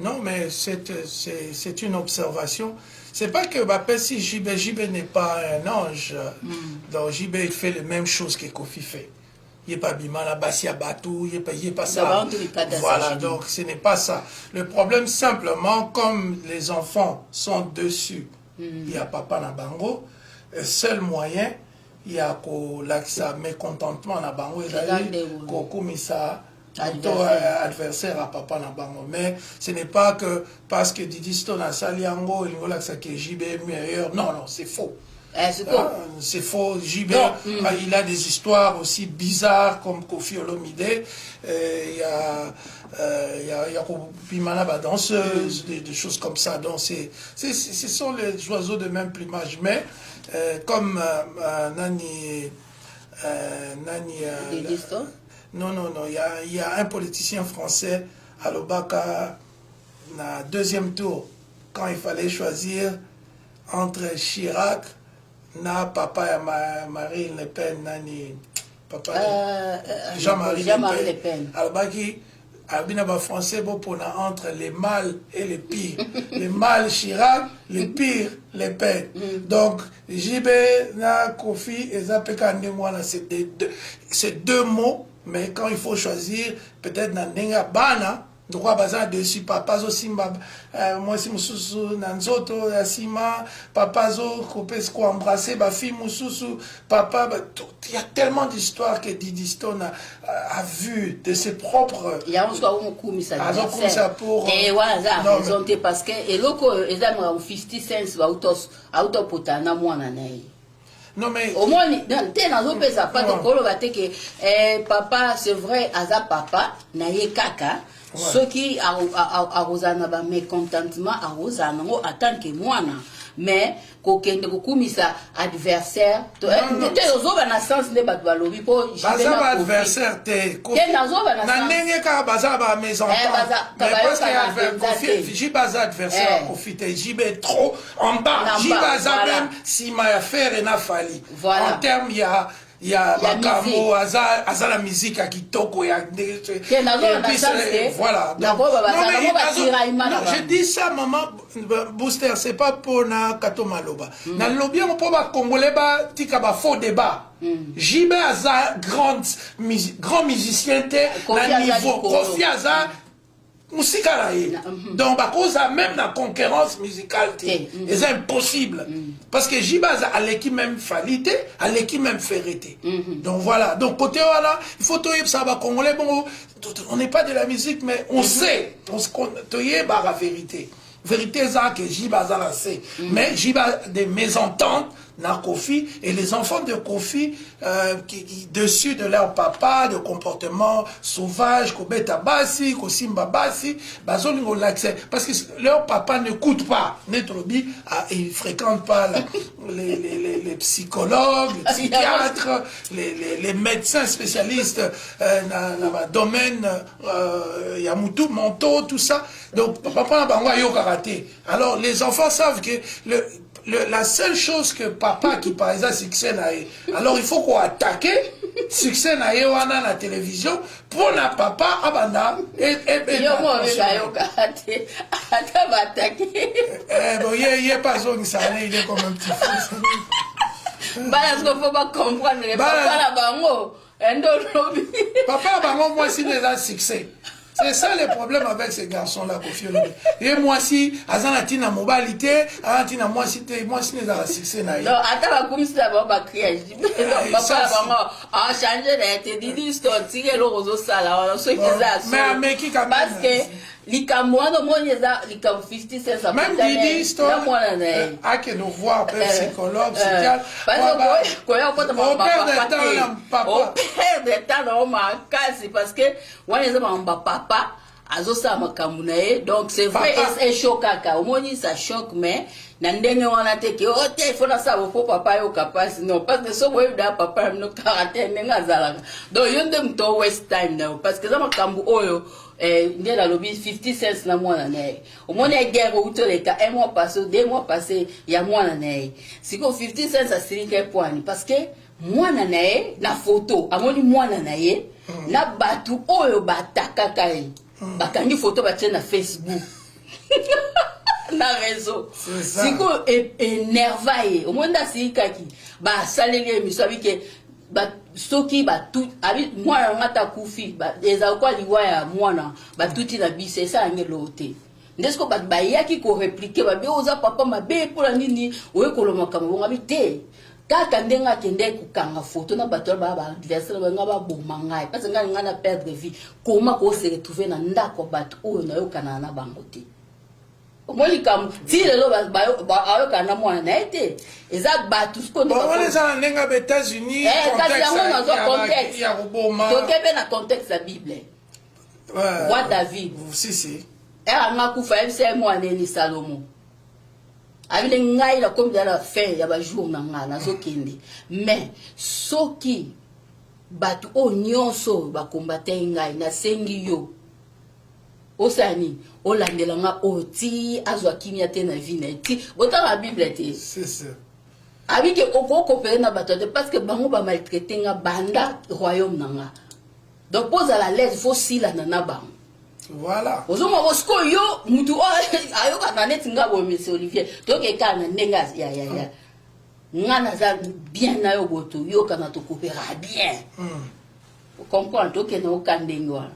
Speaker 2: Non, mais c'est une observation. C'est pas que Bapessi JB n'est pas un ange. Donc JB il fait les mêmes choses que Kofi fait. Il n'est pas Bimala, Bassia Batou, il n'est pas ça. Voilà, donc ce n'est pas ça. Le problème simplement, comme les enfants sont dessus, il y a Papa Nabango, le seul moyen, il y a ça mécontentement Nabango, il y a adversaire à Papa Nabango. Mais ce n'est pas que parce que Didi Stone a Saliango, il voit que JB est meilleur. Non, non, c'est faux. C'est faux. JB, il a des histoires aussi bizarres comme Kofi Olomide. Il y a Pimana danseuse, des choses comme ça. Donc, ce sont les oiseaux de même plumage. Mais comme Nani. Non, il y a un politicien français à l'Obaka, na deuxième tour, quand il fallait choisir entre Chirac, na papa et Marine Le Pen, nani, papa Jean-Marie Le Pen. Al-Baki, Albinaba français, entre les mâles et les pires. Les mâles Chirac, les pires Le Pen. Donc, JB, na Kofi, et Zapeka, c'est deux mots. Mais quand il faut choisir, peut-être Nandenga Bana, droit baza dessus papa zo simba mwasi mususu na nzoto ya sima papa zo kopes ko embrasser ba fille mususu papa il y a tellement d'histoires que Didi Stone a vu de ses propres
Speaker 1: il y a aussi un coup mis
Speaker 2: ça pour
Speaker 1: et voilà ça raison parce que et loko ezama 50 cents ba auto potana mwana nayi.
Speaker 2: Non mais
Speaker 1: au moins t'es dans un pesa pas de kolo bate que papa c'est vrai aza papa na ye kaka ceux qui arrosana ba mécontentement arrosana ngo en tant que mwana mais kokende kokumisa adversaire to ozoba na sens de bato balobi po
Speaker 2: baza ba adversaire te na ndenge ka baza ba maison mais parce que j'ai baza adversaire profiter jibe trop en bas j'ai baza même si ma affaire et na fali en termes il y a Makamo, Aza la musique à Kitoko, voilà. Je dis ça, maman, Booster, c'est pas pour na Kato Maloba. Na lobby, on peut pas congolais, tika ba faux débat. Jibe Aza, grand musicien, na niveau, Kofi Aza, musicale. Donc, à cause même la concurrence musicale, c'est impossible. Parce que Jibaza a l'équipe même falité, a l'équipe même ferrité. Donc voilà. Donc, côté voilà, il faut tout ça va congolais. Bon, on n'est pas de la musique, mais on sait. On se connaît la vérité. Vérité, ça que Jibaza la sait. Mais Jiba des mésententes. Na Kofi et les enfants de Kofi qui dessus de leur papa de comportement sauvage Kobeta Bassi Kosimba Bassi bazolingo l'accès parce que leur papa n'écoute pas Netrobi ils fréquentent pas les psychologues les psychiatres les médecins spécialistes dans le domaine Yamutu mentaux tout ça donc papa n'a pas eu karaté alors les enfants savent que la seule chose que papa qui par exemple succès alors il faut qu'on attaque succès na wana la télévision pour la papa abanda et bon il est pas zone ça il est comme un petit fou
Speaker 1: parce qu'il faut pas comprendre les papa la bango
Speaker 2: papa bango moi si les a succès. C'est ça le problème avec ces garçons-là, et moi si, Azanatina mobilité, Azanatina moi si les a succès. Non,
Speaker 1: attends, comme ça va crier. Papa, a changé de Didi Stone, tirer le roseau sala, ceux qui
Speaker 2: mais qui quand même.
Speaker 1: Parce que, les Camerounais, les 50 cents,
Speaker 2: même Didi Stone, a que nous voir, psychologue, psychiatre.
Speaker 1: Au père de temps, on m'a cassé parce que, on est un papa. Azosa makamunae donc c'est vrai et choquant au moins ça choque mais nandenge wana teke o te fona sa bo papa yo capable non parce que so boy da papa no quarantaine nga zala donc yonde mto waste time now parce que za makambu oyo ndiye la lobby 50 cents na mwana nae au moins les guerre ou to les cas un mois passé 2 mois passé ya mwana nae siko 50 cents a sirike point parce que mwana nae na photo amoni mwana nae na batu oyo bataka kai bakangi photo batie na Facebook na réseau siko énervaye au monde asikaki ba saleli émission abike ba soki ba tout abi mwana ngata kufi ba eza kwa liwa ya mwana ba tuti na bise ça ngelote ndesko ba bayaki ko répliquer ba be oza papa mabe pour nini oye kolomaka mbonga bite kaka ndenga kende kukanga photo na bato ba adversaire ba ngaba boma ngai parce que nga na perdre vie comment ko se retrouver na ndako bato oyo na yokana na bango te omoni kam ti lelo ba ayokana mwana na ete eza bato sko
Speaker 2: ndo on les a ndenga ba États-Unis contexte ya roboma
Speaker 1: to kebe na contexte la Bible roi David
Speaker 2: si
Speaker 1: nga kufa c'est mwana ni Salomo avec ngai la comme dans la fin ya ba jour na nga na zokende mais soki batu o nyonso ba combattre ngai na sengi yo osani olandela nga oti azwa kimia te na vie na ti bota la Bible te
Speaker 2: c'est ça
Speaker 1: avec oko coopérer na bato parce que bango ba maltraiter nga banda royaume na nga donc pose à la l'aise faut sila na bango.
Speaker 2: Voilà.
Speaker 1: Ozoma bosko yo mutu ayoka na net ngabo monsieur Olivier. Toke kana ndenga ya. Ngana za bien na yo boto yo kana to coopérer bien. Vous comprenez toke na okandengwa.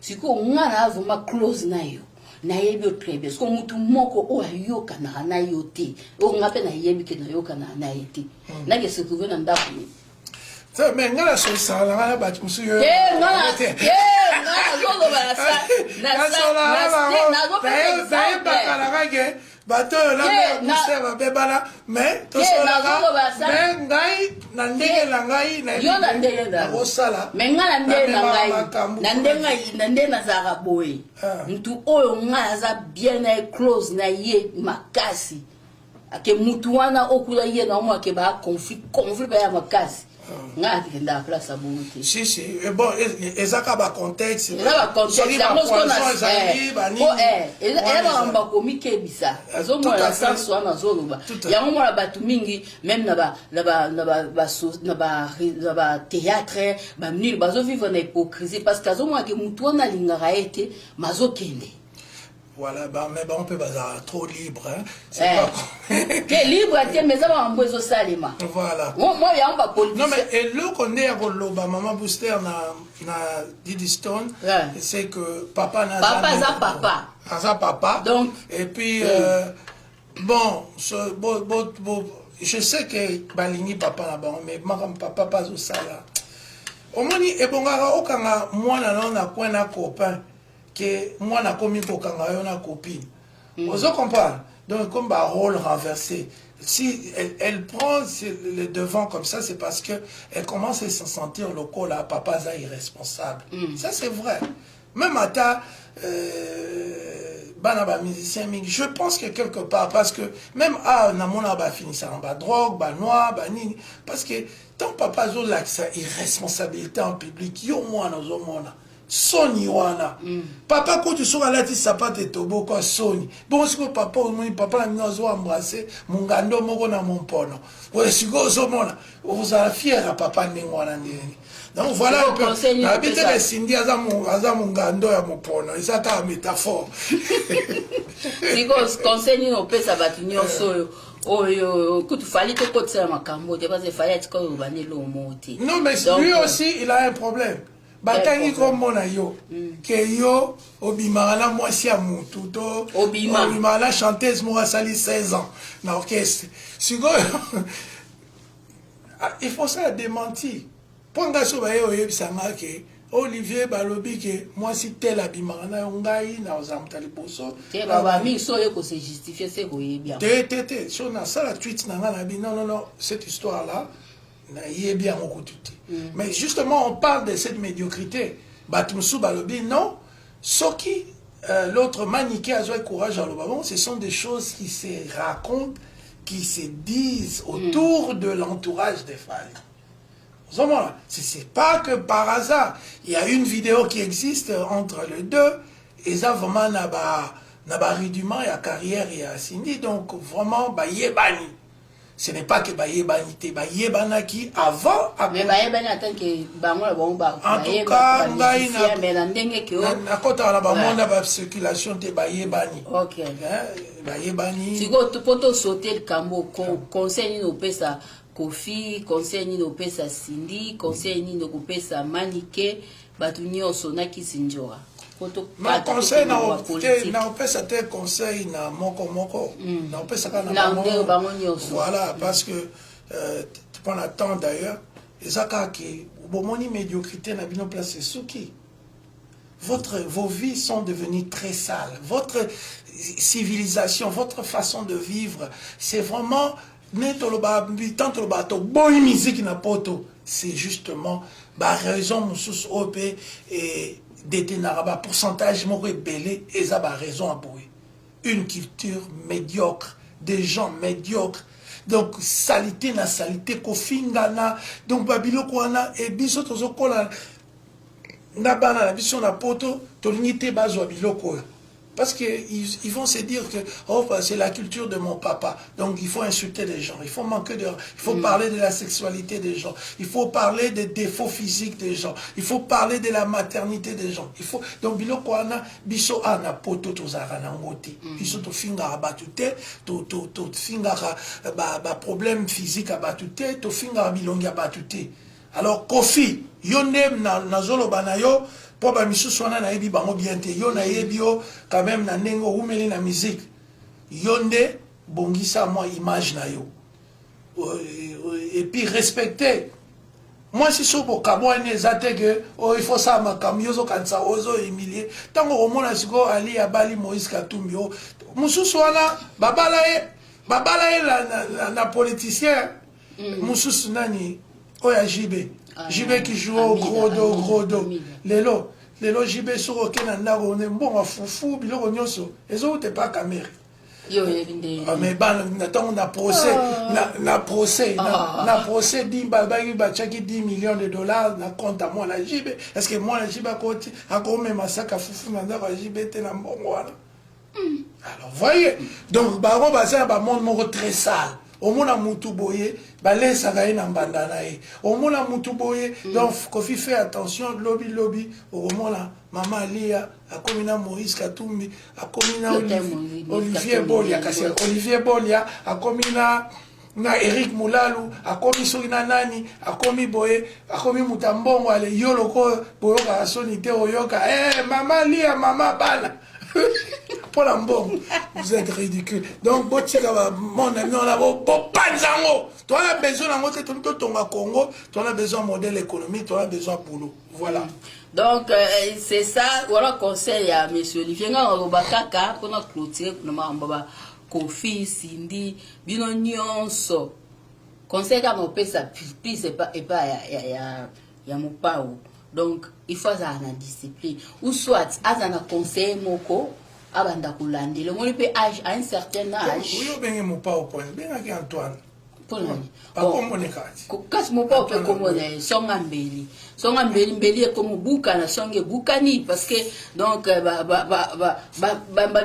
Speaker 1: siko ngana vraiment close na yo na yebi très bien parce que mutu moko o ayoka na yote o ngape na yebi ke na yoka na yete na ke se trouver na ndako ni
Speaker 2: ça mais ngala so ça la ba musu yo
Speaker 1: ngala zolo ba sa
Speaker 2: na bakala ke bato la ba bebala mais to so la mais ngai na ndenge la ngai na
Speaker 1: yo na ndenge da
Speaker 2: osala
Speaker 1: mais ngala ndenge na ngai na ndenge na zara boy mutu oyo ngala za bien na close na ye makasi ake mutu wana okula ye na mo ake ba conflit ba ya makasi nga tikenda place abouti
Speaker 2: si bon ezaka ba contexte
Speaker 1: ezaka contexte ya mosco na ba komike bisa azomo la sense wana zoloba ya mo la batu mingi même na ba théâtre ba nul bazo vivre na hypocrisie parce que azomo ke mutu wana lingara ete mazokende.
Speaker 2: Voilà, bah, mais bah, on peut bazar trop libre. Hein.
Speaker 1: C'est pas libre, mais ça va en besoin salima.
Speaker 2: Voilà.
Speaker 1: Moi, il y a un peu politique.
Speaker 2: Non, mais et le qu'on est à Roloba, maman Booster na Didi Stone, c'est que papa n'a pas papa. Donc, et puis, bon, je sais que Balini papa là-bas, mais maman papa pas au sala. Au moins, et bon, moi, on a quoi un copain. Que moi na komi kokanga yo na copine. Vous comprenez? Donc comme un rôle renversé. Si elle prend le devant comme ça, c'est parce que elle commence à se sentir local là, papa est irresponsable. Ça c'est vrai. Même à ta banaba musicien, je pense que quelque part parce que même à namona ba fini ça en bas drogue, ba noir, ba nini parce que tant papa zo l'accès irresponsabilité en public, yo moi na zo mona. Soni wana papa ko tu soka lati sapate tobo ko soni bon siko papa mon papa la minozo embrasser mon ngando moko na mon pono ouais siko zo mona vous a fier à papa ningwana ndeni donc voilà un peu habite les Cindy aza mon ngando ya mon pono ça ta métaphore
Speaker 1: siko conseil no pesa batunyo soyo oyo kutu fali to kotsa makambo te parce fali atiko banelo moti
Speaker 2: non mais lui aussi il a un problème. Batangi comme mon ayo, que yo, obimara moi si à mon tout, obimara chanteuse moi sali 16 ans, dans l'orchestre. Il faut ça démentir. Pour nga so bayo yebisanga ke Olivier balobi ke moi si tel abimara na ngai na ozamtali boso.
Speaker 1: Te baba mi so yeko se justifier c'est goye bien.
Speaker 2: Te so na ça la tweet na nga bi non cette histoire là. Bien mais justement on parle de cette médiocrité Batumsu Balobi non Soki l'autre maniqué a joué courage à l'Obama ce sont des choses qui se racontent qui se disent autour de l'entourage des femmes. C'est pas que par hasard il y a une vidéo qui existe entre les deux et ça vraiment n'a rudiment et à carrière et à Cindy donc vraiment yebani. Ce n'est pas que Bayebanité, Bayebanaki avant.
Speaker 1: Mais Bayebani attend que Bangola Bomba.
Speaker 2: En tout cas, na kota la bamonda ba circulation de Bayebani.
Speaker 1: OK.
Speaker 2: Bayebani.
Speaker 1: Si go to poto sauter le cambo conseil no pesa Kofi, conseil no pesa Cindy, conseil no pesa Manike, batunyo sonaki sinjora.
Speaker 2: Ma conseil na opesa te conseil na moko na opesa kana voilà parce que tu prends le temps d'ailleurs ezaka ke bomoni médiocrité na bino place souki vos vies sont devenues très sales votre civilisation votre façon de vivre c'est vraiment musique na poto c'est justement ba raison mususu op et détenaraba pourcentage moko belé et ça ba raison à boire une culture médiocre des gens médiocres donc salité na salité kofingana donc babilo kwana et biso tozokola na bana na biso na poto tolinité bazo biloko parce que ils vont se dire que oh c'est la culture de mon papa donc il faut insulter les gens il faut manquer de il faut parler de la sexualité des gens il faut parler des défauts physiques des gens il faut parler de la maternité des gens il faut donc biloko ana biso ana poto tozara na ngoti biso to finga abatute to finga ba problème physique abatute to finga bilongi abatute Alors Kofi yo nde na zoloba na yo po ba misusu wana na yebi bango bien te yo na yebi yo quand même na ndenge umeli na musique yo nde bongisa moi image na yo et puis respecter. Moi si so bo kabone ezate que il faut ça makam yo zo kansa ozo humilier tango omona siko ali ya bali Moïse Katumbi o mususu wana babala e na politicien mususu nani oya JB JB qui joue au gros dos lelo JB sur okena ndako ne mbongo fufu biloko nyonso ezo te pas caméra mais on a procès na procès dimba bagi bachaki 10 millions de dollars na compte à moi la JB est-ce que moi la JB côté encore même masaka fufu ndako la JB te na mbongo wana alors voyez donc baron bazana ba monde très sale au mona mutu boye balesa ga ina mbanda na ye au mona mutu boye donc Kofi fait attention lobby au mona mama Lia akomina Moïse Katumbi akomina Olivier Bolia kasi Olivier Bolia akomina na Eric Moulalu akomi sokina nani akomi boye akomi mutambongo ale yoloko boyoka soni te oyoka mama Lia mama bana pour la bombe, vous êtes ridicule. Donc, mon ami, on a pas de zango. Tu as besoin de ton Congo, tu as besoin de modèle économique, tu as besoin de boulot. Voilà.
Speaker 1: Donc, c'est ça. Voilà conseil à M. Olivier. On va clôturer pour Kofi, Cindy, Bino Nyonso. Conseil à mon père, ça plus et pas y a mon pas. Donc, il faut avoir la discipline. Ou soit, avoir un conseil moko. Abanda kulandi le moni pe âge à un certain âge
Speaker 2: oui bien mon pas au point bien avec Antoine
Speaker 1: pour nani
Speaker 2: pas comme on est
Speaker 1: kasi mon pas pe comme on songa mbeli comme buka na songe bukani parce que donc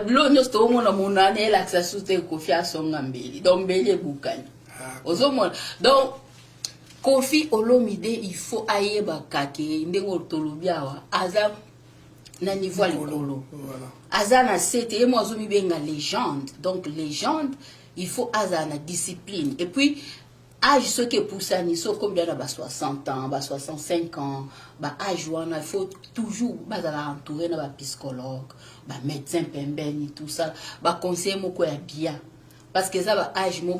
Speaker 1: l'onyo sto mona monane la ça soute Kofi songa mbeli donc mbeli bukani ozomona donc Kofi Olomide il faut ayeba kake ndengo tolobiawa azam na niveau likolo azana c'était et moi zomi benga légende donc légende il faut azana discipline et puis âge ce que pour ça ni so combien là 60 ans 65 ans âge wana il faut toujours bazala entouré na psychologue médecin pembeni tout ça conseiller moko ya bien parce que ça âge mo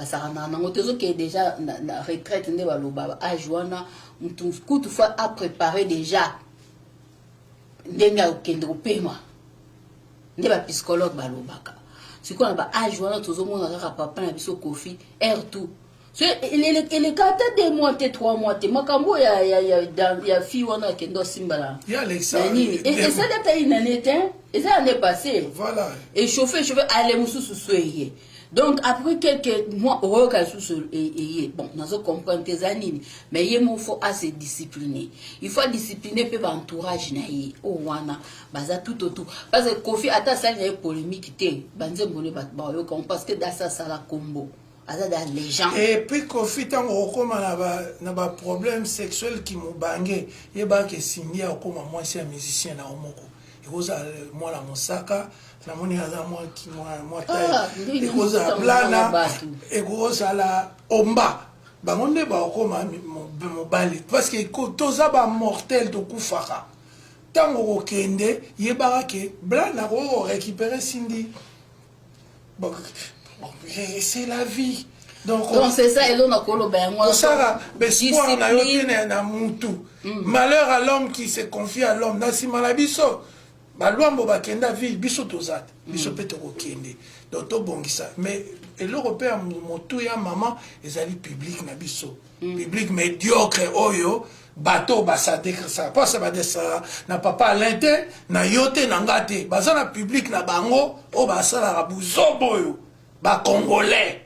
Speaker 1: ça rana na ngotezo qui est déjà na retraite ne baloba âge wana tout fois à préparer déjà ndenge okende kopema nde ba psychologue balobaka sikoyo na ba âge wana tozomona kaka papa na biso Kofi tout ele kata 2 mois te 3 mois te makambo ya fille wana kendo simbala
Speaker 2: ya Alexandre
Speaker 1: et ça date une année et ça l'année passée
Speaker 2: voilà
Speaker 1: et chauffer aller mususu soyez. Donc après quelques mois bon nous comprendre tes années mais il faut assez discipliner il faut discipliner peu entourage na ye o wana baza tout autour parce que Kofi ata ça il y a polémique té banze mbone ba parce que dans ça la combo aza da légende
Speaker 2: et puis Kofi tango okoma na ba problème sexuel qui mo bangé yeba ke Cindy okoma moi c'est un musicien na omoko ekoza moi la mosaka na moni aza moi qui moi taille ekoza plana ekoza la omba bangonde ba okoma mobali parce que toza ba mortel to kufaka tango okende yeba ke blana ko récupérer Cindy bon c'est la vie donc
Speaker 1: c'est ça et l'on a colombé moi
Speaker 2: ça l'espoir na yote na mutu malheur à l'homme qui se confie à l'homme na simala biso balwambo bakenda vie biso tozat biso peut okende donc to bongisa mais l'européen motu ya maman ezali public na biso public médiocre oyo bateau basadekre ça pas ça va descendre na papa Alain na yote na ngate bazana public na bango o basala ka buzoboyo ba congolais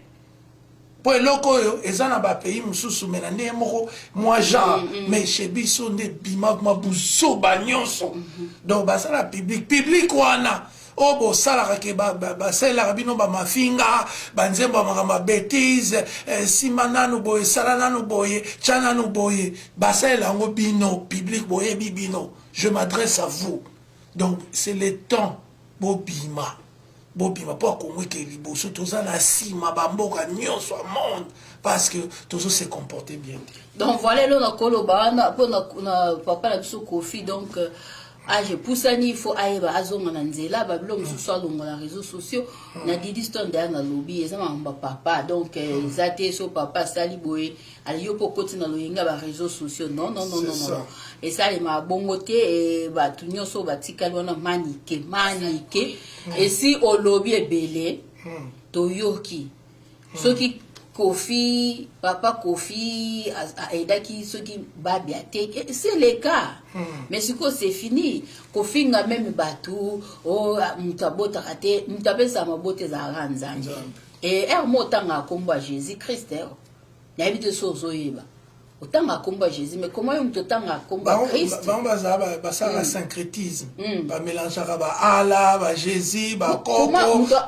Speaker 2: pour eloko yo ezana ba pays mususu mena ndé moko moi genre mais chez biso ndé bima buzo banyonso donc basala public wana o bo sala ke ba sala bino ba mafinga banzemba makama bêtise simananu boye salananu boye chananu boye basala ngo bino public boye bibino je m'adresse à vous donc c'est le temps bobima bobima po akomwe ke liboso toza na sima bamboka nyonso monde parce que tozo se comporter bien.
Speaker 1: Donc voilà le nakoloba na papa na biso Kofi donc je pousse il faut aïba azonga na nzela ba bilongo so alonga na réseaux sociaux na Didi Stone da na lobby ezama mba papa donc ezate so papa sali boye ali yo pokoti na loyenga ba réseaux sociaux non et ça il m'a bongoté et ba tunyoso ba tikali wana manike et si au lobby ebele toyoki soki Kofi, papa Kofi, Aidaki, ceux qui babiate, c'est le cas. Mais ce que c'est fini. Kofi n'a même battu, oh, mutabota raté, mutabe sa mabote za ranzange. Et er motanga komba Jésus-Christ, n'a évité sozo yeba. Autant à combat Jésus, mais comment on t'entend à combat Christ?
Speaker 2: Ça va syncrétisme. Va mélanger Allah, Jésus, Coco,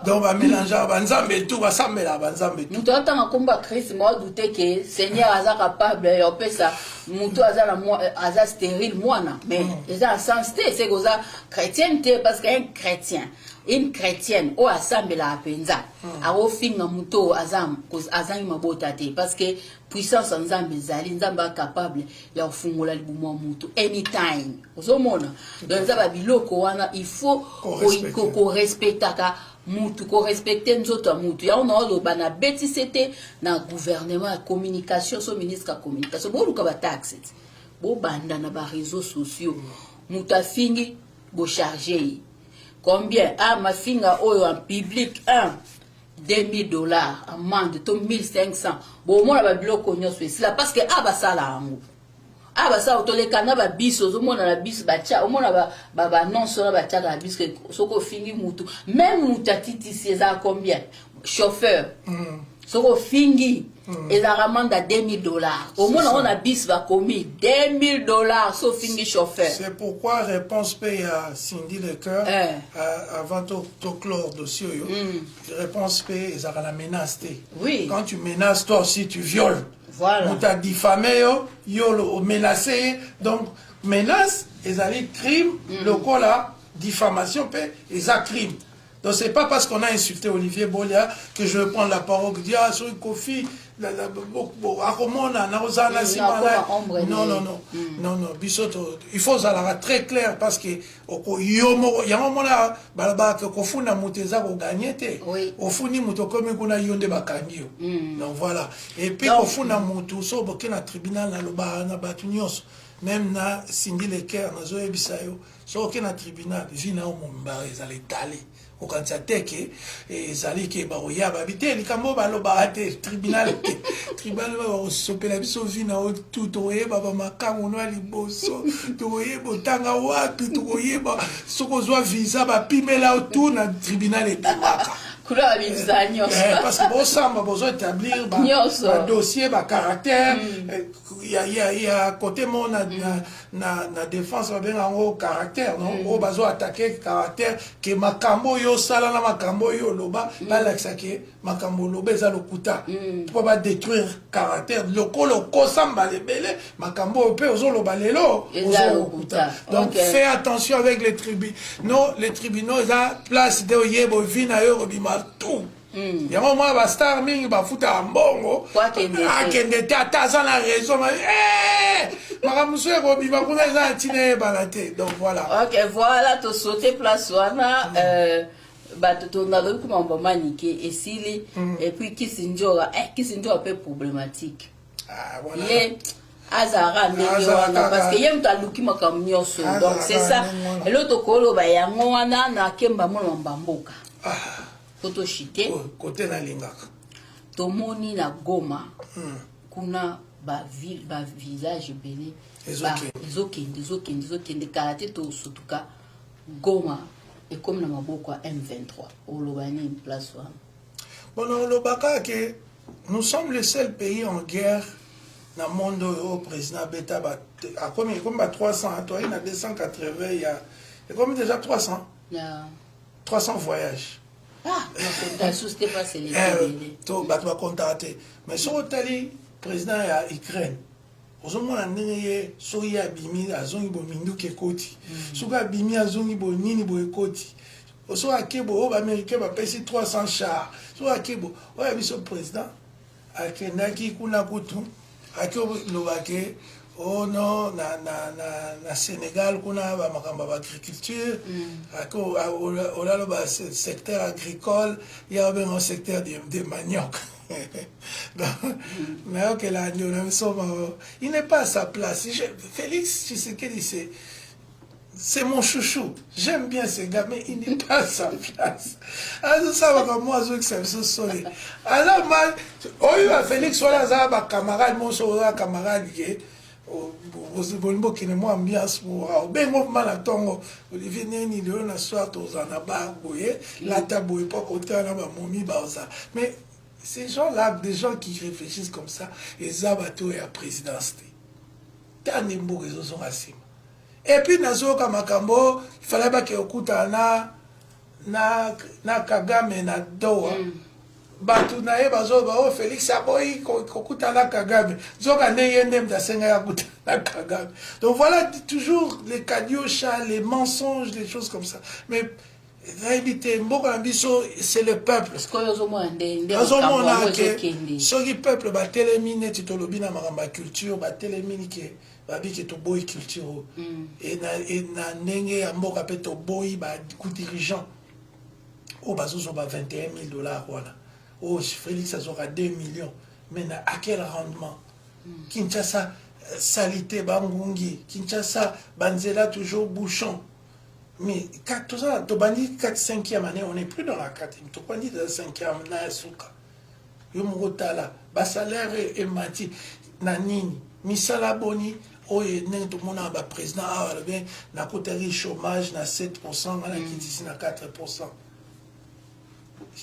Speaker 2: donc va mélanger Nzambe tout, va s'amener Nzambe tout.
Speaker 1: Nous t'entend à combat Christ, moi douter que Seigneur a capable, on peut ça, moutou a stérile, moi non, mais les gens sens c'est que ça chrétienté parce qu'un chrétien. Une chrétienne au assemble la penza a ofinga muto azam mabotate parce que puissance nzambe zali nzamba capable ya fungola libumo muto anytime ozomona donc nzaba biloko wana il faut ko respectaka mutu ko respecter nzoto mutu ya on oloba na beti c'était na gouvernement ya communication so ministre ya communication bo luka ba taxes bo banda na ba réseaux sociaux mutu afingi bo charger. Combien? Ah, ma fille en public, $2,000, amende, 1,500. Bon, moi, la bloc on c'est là parce que ça là, ça auto les canaux bis, au moins la bis bacha, au moins la non sur la bacha la bis que soko fingi mutu, même mutatiti c'est à combien? Chauffeur. Soko fingi. Et la ramande à $2,000. Au moins, on a bis va commis $2,000, sauf fingi chauffeur.
Speaker 2: C'est pourquoi réponse paye à Cindy Lecoeur, avant de clore dossier, réponse paye, ils ont la menace.
Speaker 1: Oui.
Speaker 2: Quand tu menaces, toi aussi, tu violes.
Speaker 1: Voilà.
Speaker 2: On t'a diffamé, yo menacé. Donc, menace, ils ont crime, le coup là, diffamation, ils ont crime. Donc, c'est pas parce qu'on a insulté Olivier Bolia que je vais prendre la parole et dire, ah, sur Kofi, non, Bissoto, il faut ça très clair parce que il y a un moment là, que Kofuna Muteza ko gagné, au funi muto comme kuna yonde bakangio. Donc voilà. Et puis Kofuna mutu so bokena tribunal na loba na batunyos. Même na Cindy Lecoeur na zo ebisayo, so kena tribunal, vina o mombare za letale. Au Kansateke, et Zali qui est baroya, babité, les camo balobate, tribunal, tribunal, sopela biso vina o tout, toye, baba makamu no aliboso, toye, botanga wapi, toye, sokozwa visa, ba pimela autour, na tribunal et bimaka. Parce que bon ça, on a besoin d'établir un dossier, un caractère. Il y a à côté mon na défense va bien en haut caractère, non? On va besoin attaquer caractère que makambo yo sala na makambo yo loba, ba l'axaké makambo loba za lokuta. Pour pas détruire caractère. Loko samba le belé, makambo pe ozo loba lelo, ozo lokuta. Donc fais attention avec les tribunaux. Non, les tribunaux za place de yebo vina yo bima tout. Il y a un moment où star ming ba futa ambongo. Akende tata sans la raison. Donc voilà.
Speaker 1: Ok, voilà, tu sautes place wana. On a le comment on va maniquer et s'il et puis Kissinger un peu problématique.
Speaker 2: Ah voilà.
Speaker 1: Azara parce que yem ta luki makamnyoso. Donc c'est ça. Et l'autre kolo ba yango wana na kemba mo mbamboka. Toto chité
Speaker 2: côté na lingaka
Speaker 1: tomoni na Goma kuna ba visage belé ezokende karaté to sutuka Goma et comme na maboko M23 olobani place wa
Speaker 2: bon olobaka que nous sommes le seul pays en guerre dans le monde au président Beta a comme 300 toi il y a 280 il y a comme déjà 300 voyages.
Speaker 1: Ah, non, c'était pas c'est les
Speaker 2: to batwa contacter mais sur le président ya Ukraine ozomona ndenge soya bimi azongi bo mindu ke koti suka bimi azongi bo nini bo ekoti Oso akebo, Américain va payer 300 chars. So akebo, ouais, monsieur le président, akenaki kuna kutu, akebo lovake, oh non, na Sénégal, kuna ba makamba agriculture, ako ola le secteur agricole, il y a un secteur de manioc. Mais ok, là, il n'est pas à sa place. Félix Tshisekedi, c'est mon chouchou. J'aime bien ce gars, mais il n'est pas à sa place. Alors, ça va comme moi, je suis sorry. Alors, moi, Félix, voilà, ma camarade, mon camarade, qui est moi ambiance pour bengo malatongo Olivier Neni le na soir tozana ba boye la taboué pas côté na ba momi baoza. Mais ces gens-là, des gens qui réfléchissent comme ça, et Zabato et la présidence. Tanembo ils sont racines. Et puis nazoka makambo, il fallait pas que okuta na Kagame na Doha. Batu na ye bazo ba o Félix aboyi kokuta na Kagame. Zoka neyende mtasenga ya kuta na Kagame. Donc voilà toujours les cadiochas, les mensonges, les choses comme ça. Mais c'est le peuple. Ce qui peuple ba télémine titolobi na maramba culture ba télémine ke ba bi ke to boy culture et na nenge ya mboka pe to boy ba coup dirigeant o bazo ba $21,000 voilà. Oh, Félix aura 2 millions. Mais à quel rendement? Kinshasa, salité, Bangungi. Kinshasa, Banzela, toujours bouchon. Mais 4-5e année, on n'est plus dans la 4e. Tu peux dire dans la 5e année, Souka. Yomurotala, Basalaire et Mati, Nanini, Misala Boni, oh, et tout le monde a président, na coterie chômage, na 7%, na qui na 4%.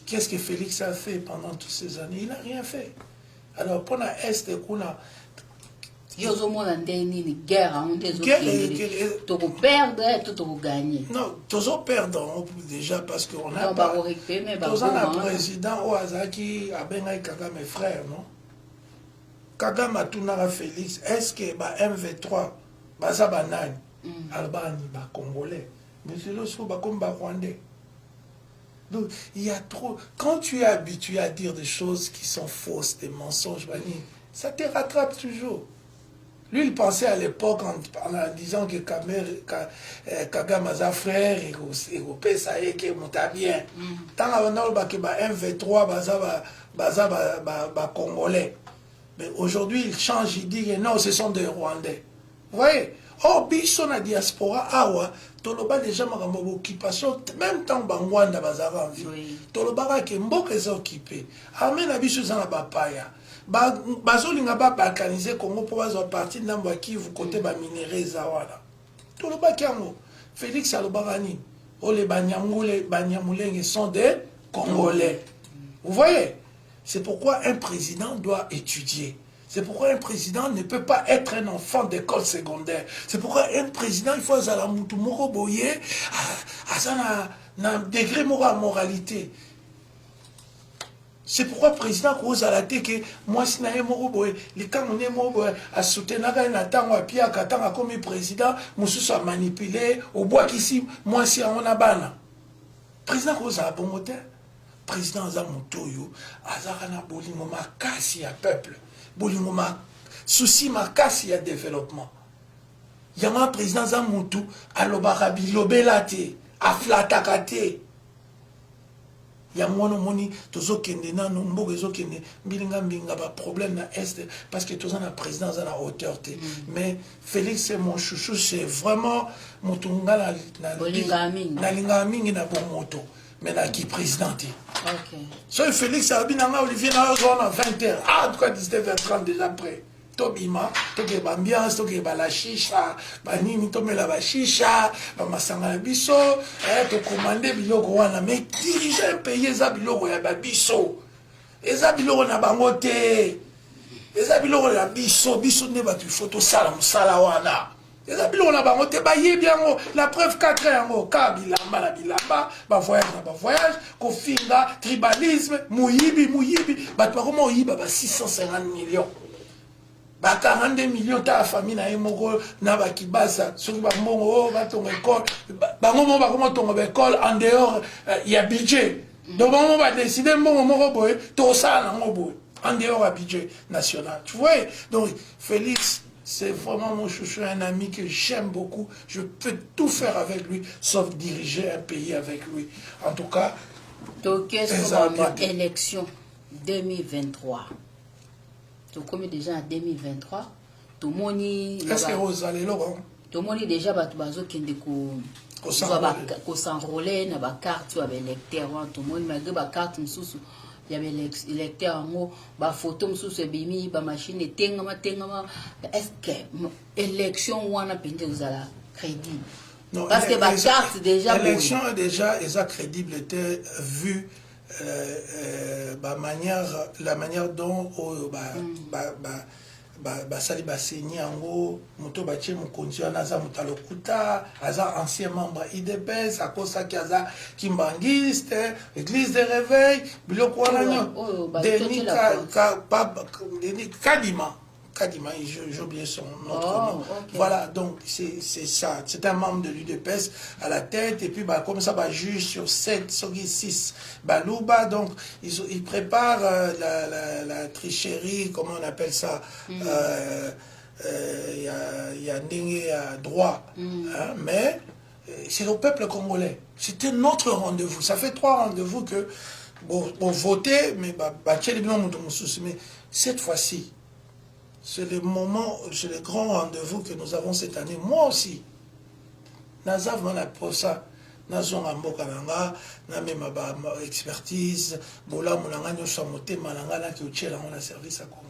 Speaker 2: Qu'est-ce que Félix a fait pendant toutes ces années? Il n'a rien fait. Alors, pour la Est, on a...
Speaker 1: Il y a une guerre, tu peux perdre, tu peux gagner.
Speaker 2: Non, tu peux perdre déjà parce qu'on n'a pas... Tu as un président Oazaki, Abenga Kagame frère, non? Kagame a tout à Félix. Est-ce que MV3, Bazabanani, Albanie, Congolais, mais c'est le sou, comme Rwandais. Donc, il y a trop... Quand tu es habitué à dire des choses qui sont fausses, des mensonges, ça te rattrape toujours. Lui, il pensait à l'époque en disant que Kagame a frère et que ça y est, que monta bien. Tant que MV3, Congolais. Mais aujourd'hui, il change, il dit que non, ce sont des Rwandais. Vous voyez? Oh, biso na diaspora, awa, toloba déjà makambo occupation, même temps bangwanda bazara en vie. Toloba ke mboka eza occupé. Armée na biso za na bapaya. Bazolinga ba balkaniser Congo pour bazo partir ndambo ya Kivu côté ba minerais za wana. Toloba kiango. Félix Alobagani, oh les Banyamulenge sont des Congolais. Vous voyez? C'est pourquoi un président doit étudier. C'est pourquoi un président ne peut pas être un enfant d'école secondaire. C'est pourquoi un président, il faut à la moutou moro boye, à un degré moral, moralité. C'est pourquoi le président cause à la tête que moi, si je moro boye, les cas on est moro boye, à soutenir un attend à Pierre, qu'attend comme président, moi, soit manipulé, au bois qu'ici, moi, si on a bana. Président cause à la bon moteur. Président Zamutoyo, Azarana Bolingo Makasi à peuple. Bolingo ma souci Makasi à développement. Yama président Zamutu, Alobarabi Lobelate, Aflatakate. Yamono moni, tozo kende na nombo ezo kende, bilinga mbinga ba problème na est, parce que tozo na président à la hauteur. Mais Félix c'est mon chouchou, c'est vraiment Motunga na linga mingi na bon moto. Maintenant qui présidente. Ok. So Félix Abinanga Olivier na 20h. Ah, pourquoi 19h30 déjà prêt? Tobima, toke ambiance, toke la chicha, banini tomela ba chicha, ba masanga biso, to commander biloko wana, mais diriger un pays eza biloko ya ba biso. Eza biloko na bango te. Eza biloko ya biso, biso ne ba tu photo sala musala wana. La preuve 4 ans, bilamba na bilamba, voyage na voyage, kofinga, tribalisme, mouyibi, bat comment yiba 650 millions. ba 42 millions ta famille na yemoko na ba kibasa soki ba mbongo ba tonga école ba ngomo ba comment tonga école en dehors il y a budget donc on va décider mbongo moko boy to ça na ngobo en dehors du budget national tu vois donc Félix c'est vraiment mon chouchou, un ami que j'aime beaucoup. Je peux tout faire avec lui, sauf diriger un pays avec lui. En tout cas,
Speaker 1: donc, qu'est-ce élection 2023 donc, comme déjà en 2023, tout le monde...
Speaker 2: Est-ce que vous allez là?
Speaker 1: Tout le monde déjà qui s'enrôler dans la carte avec l'électeur. Tout le monde malgré la carte, il y avait l'électeur, la photo, la machine, est-ce que l'élection ou on a pété vous allez crédible?
Speaker 2: Non,
Speaker 1: parce que la carte déjà...
Speaker 2: L'élection déjà est crédible, était vue la manière dont basali basenyi yango moto batie mokonzi wana aza moto alokuta aza ancien membre IDPS akosaki aza kimbangiste église de réveil biloko wana nyo Denis Kadima, j'ai oublié son autre nom. Okay. Voilà, donc c'est ça. C'est un membre de l'UDPS à la tête. Et puis, bah, comme ça, bah, juge sur 7, sur 6, Balouba. Donc, ils préparent la tricherie, comment on appelle ça. Il y a Ndenge à droit. Hein, mais c'est le peuple congolais. C'était notre rendez-vous. Ça fait 3 rendez-vous que, bon, voter, mais cette fois-ci, c'est le moment, c'est le grand rendez-vous que nous avons cette année. Moi aussi, Nazav m'a pour ça. Nazon amboka nanga, na même ma expertise, bola mulanga nyo samote malanga na ki uchela on a service à Congo.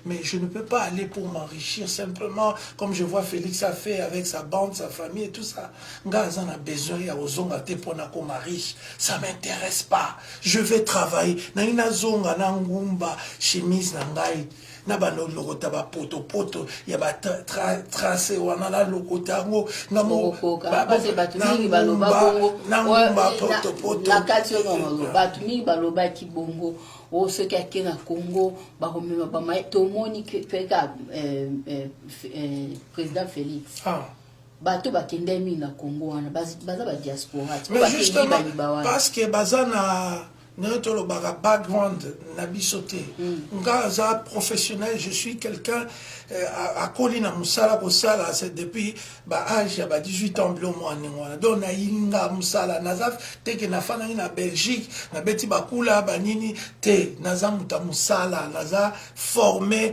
Speaker 2: Mais je ne peux pas aller pour m'enrichir simplement comme je vois Félix a fait avec sa bande, sa famille et tout ça. Ngazan a besoin ya ozonga te pona ko riche. Ça m'intéresse pas. Je vais travailler. Na ina zonga na ngumba chemise na ngai. Na bano lokota ba poto ya ba tracé wana la lokota ngo ngamo
Speaker 1: ba se batuni baloba bongo na poto la katio ngolo batuni baloba ki bongo o ce qui a na Congo ba komema ba mai to moni que président Félix bato bakende mi na Congo wana baza ba diaspora
Speaker 2: mais justement parce que bazana notre background nabisoté nga professionnel je suis quelqu'un à Colina Moussala Kosala c'est depuis âge ya 18 ans blo moi ngwana donc na inga Moussala nazaf teke na fana na Belgique na beti bakula banini te nazamuta Moussala naza formé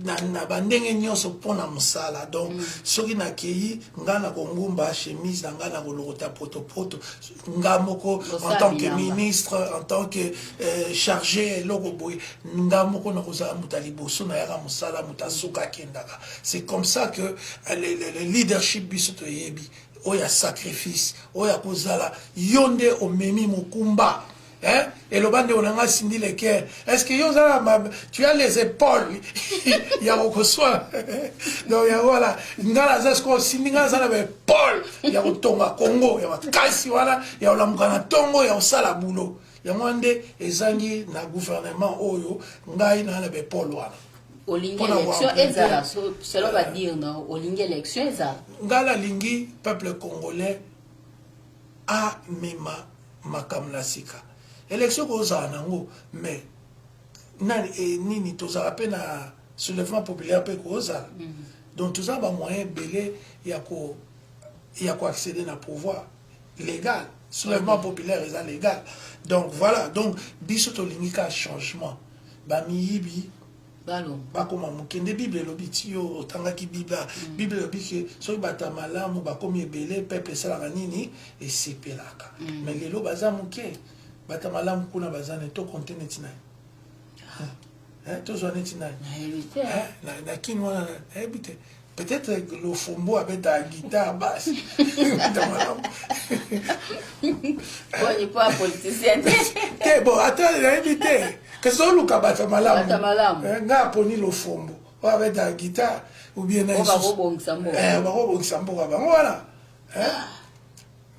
Speaker 2: na bandenge nyonso pona Moussala donc soki na kei ngana ko ngumba chemise ngana ko lokota poto ngamoko en tant que ministre en tant que chargé logoboy ngamoko na kozala mutaliboso na yaka Moussala c'est comme ça que le leadership bisoto yebi oya sacrifice oya kozala yonde omemi mukumba hein et le bande onanga sindi le cœur est-ce que yozala tu as les épaules ya okoswa donc ya voilà ngala zasko sindi ngala na épaules ya kotonga Congo ya kasi wala ya olamuka na tongo ya osala boulot ya mwande ezangi na gouvernement oyo ngai na be épaules wala
Speaker 1: olingi élection ezala cela va dire non olingi élection ezala
Speaker 2: ngala lingi peuple congolais a mema makamna sika élection kozala nango mais nini tozala pe na soulèvement populaire pe kozala donc tozala ba moyen belé ya ko accéder na pouvoir légal soulèvement populaire est légal donc voilà donc biso to lingi ka changement ba miyibi bakoma mokende bible elobi ti yo otangaki bible elobi ke soki bato ya malamu bakomi ebele peuple esalaka nini esepelaka mais lelo baza moke bato ya malamu kuna baza ne tokonte neti nani tozwa neti nani na kini wana nayebi te peut-être le fombo abeta guitare basse bon attends nayebi te que ça luka bata malamu nga poni lo fombo wa beta guitare ou bien na bakobongisa mboka bango wana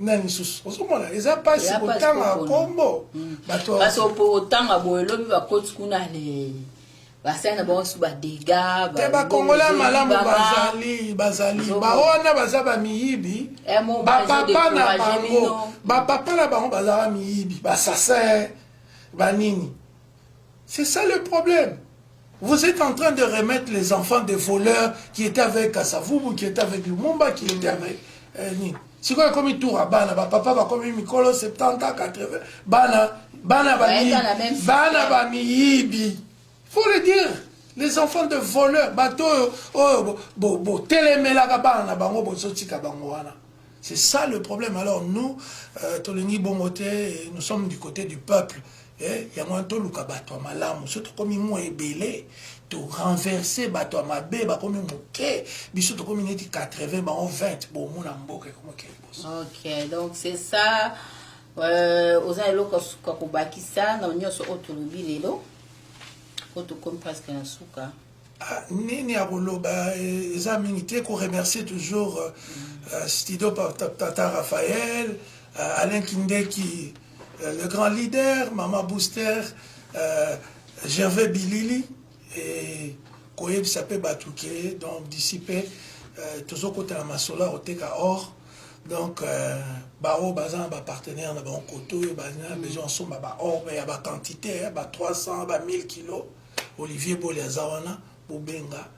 Speaker 2: nani susu ozomona eza pasi kotanga kombo
Speaker 1: bato otanga boye lobi bakoti kuna basali bango su badega
Speaker 2: te bakongolais malamu bazali bawana baza bamiyibi bapapa na bango bazala miyibi basassin banini. C'est ça le problème. Vous êtes en train de remettre les enfants des voleurs qui étaient avec Kasavubu, qui étaient avec Lumumba, qui étaient avec Nini. Si quoi comme tour à Bana, papa va comme Mikolo 70 80 Bana Bamiyibi. Faut le dire. Les enfants de voleurs, bateau télémela bana bango bozotika bango wana. C'est ça le problème. Alors nous, Tolengi Bongoté, nous sommes du côté du peuple. Il y a moins de luka bato malamu, surtout comme moi ébélé, de renverser bato mabé, comme moké, biso comme il 80, 20, bon mon amboke comme
Speaker 1: ok, donc c'est ça. Aux aïlos kakobaki ça, na nyoso otulubi lelo. Koto comme presque un souka.
Speaker 2: Nini Aroloba, les amis, qu'on remercie toujours Studio Tata Raphaël, Alain Kindeki, le grand leader, Mama Booster, Gervais Bilili, et Koyeb Sapé Batouké, donc dissipé, toujours côté la Masola, au Teka Or. Donc, Bao Bazan, partenaire, dans mon côté, besoin de bah or, il y a la quantité, 300, 1000 kilos. Olivier Boliazawana, Bobenga,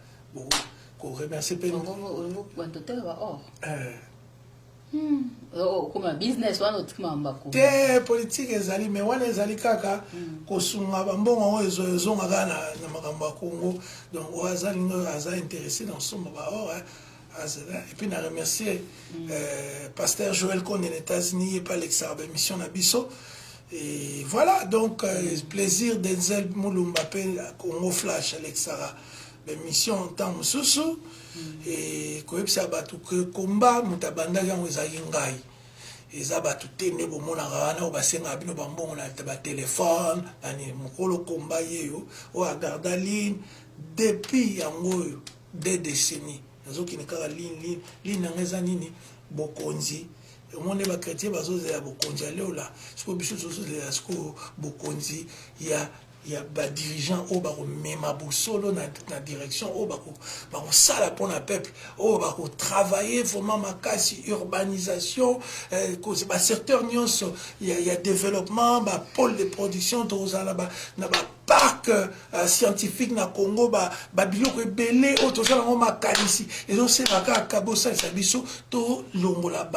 Speaker 2: pour remercier Pénou.
Speaker 1: Comme un business, on a
Speaker 2: des politiques, mais on est allé kaka, Kosunga, Bambon, Zonga, Namakamba Congo, donc on a intéressé dans son or. Et puis on a remercié Pasteur Joël Kohn des États-Unis et pas l'exarbe mission Nabiso. Et voilà, donc, plaisir d'Enzel Moulumbapé, Congo Flash, Alexara, mission en temps sous et Koyeb Sabatu, combat, Moutabanda, Yangai. Et Zabatu Tene, Bomonarana, Obasenga, Bino Bambon, on a téléphone, Mokolo combat, ou à Gardaline, depuis Yangoyo, des décennies. Nous avons ligne, ligne, Bokonzi. Le monde est chrétien, parce que c'est Bokonzi. Là, ce que Bokonzi, il y a des dirigeants qui ont même solo dans la direction, qui ont ça pour le peuple, qui ont travaillé vraiment ma casse urbanisation, secteur il y a développement, pôle de production, parc scientifique na Congo, biloko ebele, auto ça na makanisi. Et donc c'est la kabosa et sabiso to longola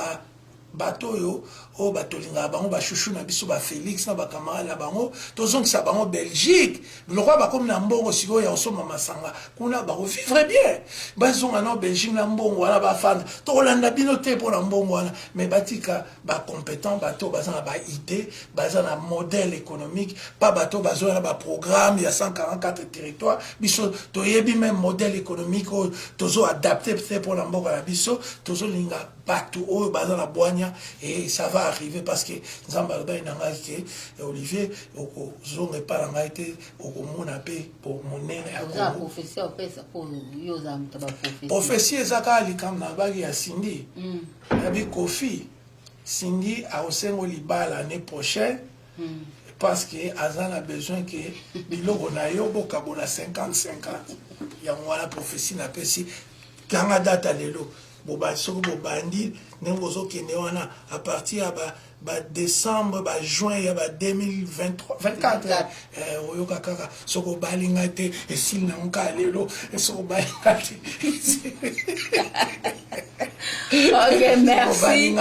Speaker 2: bateau yo o batolinga bango ba chouchou na biso ba Félix na ba camarade la bango tozong sa bango Belgique le roi ba comme na mbongo siko ya osoma masanga kuna ba vivre bien bazonga na Belgique na mbongo wana ba fanda to Holanda bino te pour na mbongo wana mais batika ba compétent bateau bazana ba idée bazana modèle économique pas bateau bazona ba programme il y a 144 territoires biso to yebi même modèle économique tozo adapté peut-être pour na mbongo na biso tozo linga bateau o bazana boanya et ça va arriver parce que Zamba Bainangaki et Olivier au zone pas la maïté au commun paix pour mon nez à
Speaker 1: professeur pour yozam taba
Speaker 2: professeur Zaka likam na bagi ya Cindy abi Kofi Cindy a au sein Oliba l'année prochaine parce que Azan a besoin que biloko na yo boka bona 50-50 ya mwana professeur na pesi kanga data lelo boba soko bobandi nengozo kende wana à partir à décembre juin ya 2023 24 oyoka kaka soko balinga te esil na nka lelo soko balinga te
Speaker 1: ok merci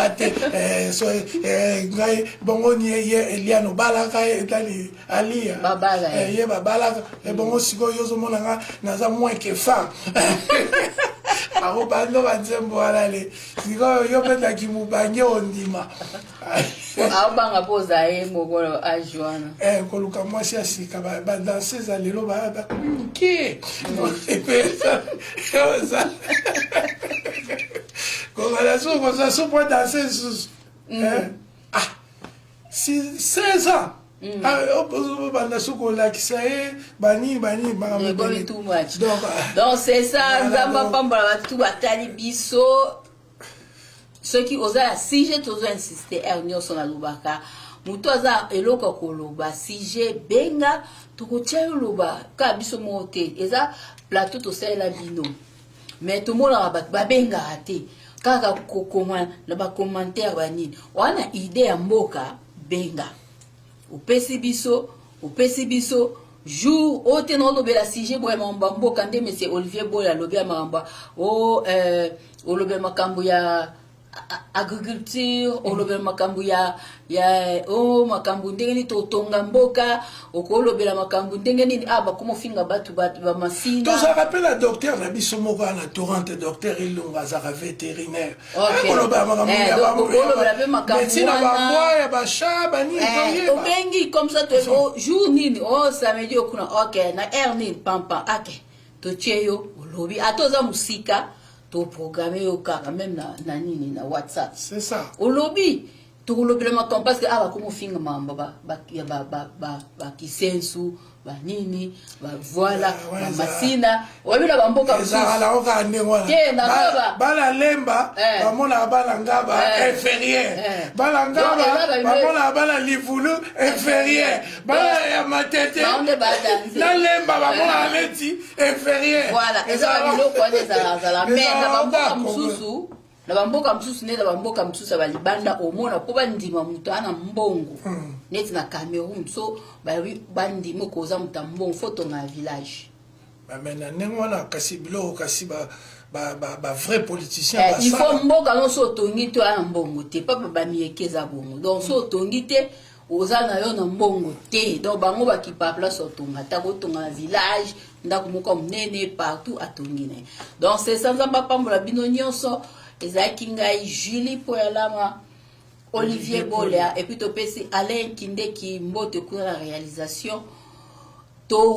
Speaker 2: so ngai bongo ni Eliano balaka etali alia
Speaker 1: babala
Speaker 2: ye babala bongo siko yozo monanga naza moins que femme Arobando banzembo alale siko yo peta kimubange ondima
Speaker 1: abanga poza e mokolo ajuana
Speaker 2: koluka mwasi asika ba danser za lelo ba communiquer epesa yoza Comme ça pour danser sous 16 ans.
Speaker 1: Donc c'est ça, Zamba Pamba tout batali biso. Ceux qui osent la si j'ai toujours insisté, Ernio Sonalubaka. mutu aza eloko koloba sujet benga tokotia loba ka biso mote eza plateau tosalela bino mais tomonaka bato babengaka te kaka kokoma na bacommentaire banini wana idée ya mboka benga opesi biso jour ote na olobela sujet boya makambo ya mboka nde monsieur Olivier Boya alobi ya makambo olobe makambo ya agriculture olobela makambo ya makambo ndenge nini totonga mboka okolobela makambo ndenge nini bakoma finga bato bamasina
Speaker 2: to ça rappelle docteur na biso moko na torrente docteur Ilunga azaka vétérinaire
Speaker 1: okolobela makambo
Speaker 2: médecine ba ya ba chat ba nini
Speaker 1: obengi comme ça to jour nini samedi okuna OK na air nini pampa ake to tieyo olobi atoza musika to programme yo kaka même na nini na WhatsApp
Speaker 2: c'est ça
Speaker 1: olobi to lobela makambo parce que bakoma finga mamba ba kisensu ba nini ba voilà ba masina wabila bamboka
Speaker 2: ezala oka ndengwana bala lemba bamona bala ngaba inférieur bala ngaba bamona bala livulu inférieur bala ya matete na lemba bamona leti inférieur
Speaker 1: voilà ezala biloko ezala mais na bamboka msusu neza bamboka msusu abalibanda omona po bandima mutu ana mbongo neti na Cameroun so bandima koza mutu mbongo foto na village
Speaker 2: bamena nengwana kasi biloko kasi ba vrai politicien
Speaker 1: il faut mboka no so tongi to ana mbongo te papa bamiekeza bongo donc so tongi te oza na yo na mbongo te donc bango bakipa place otonga tako tonga na village ndako moko munene partout atongi ne donc c'est ça nzamba pambola bino nyonso ezaki ngai Julie Poyalama Olivier Boya et puis topesi Alain Kindeki mbote kuna la réalisation to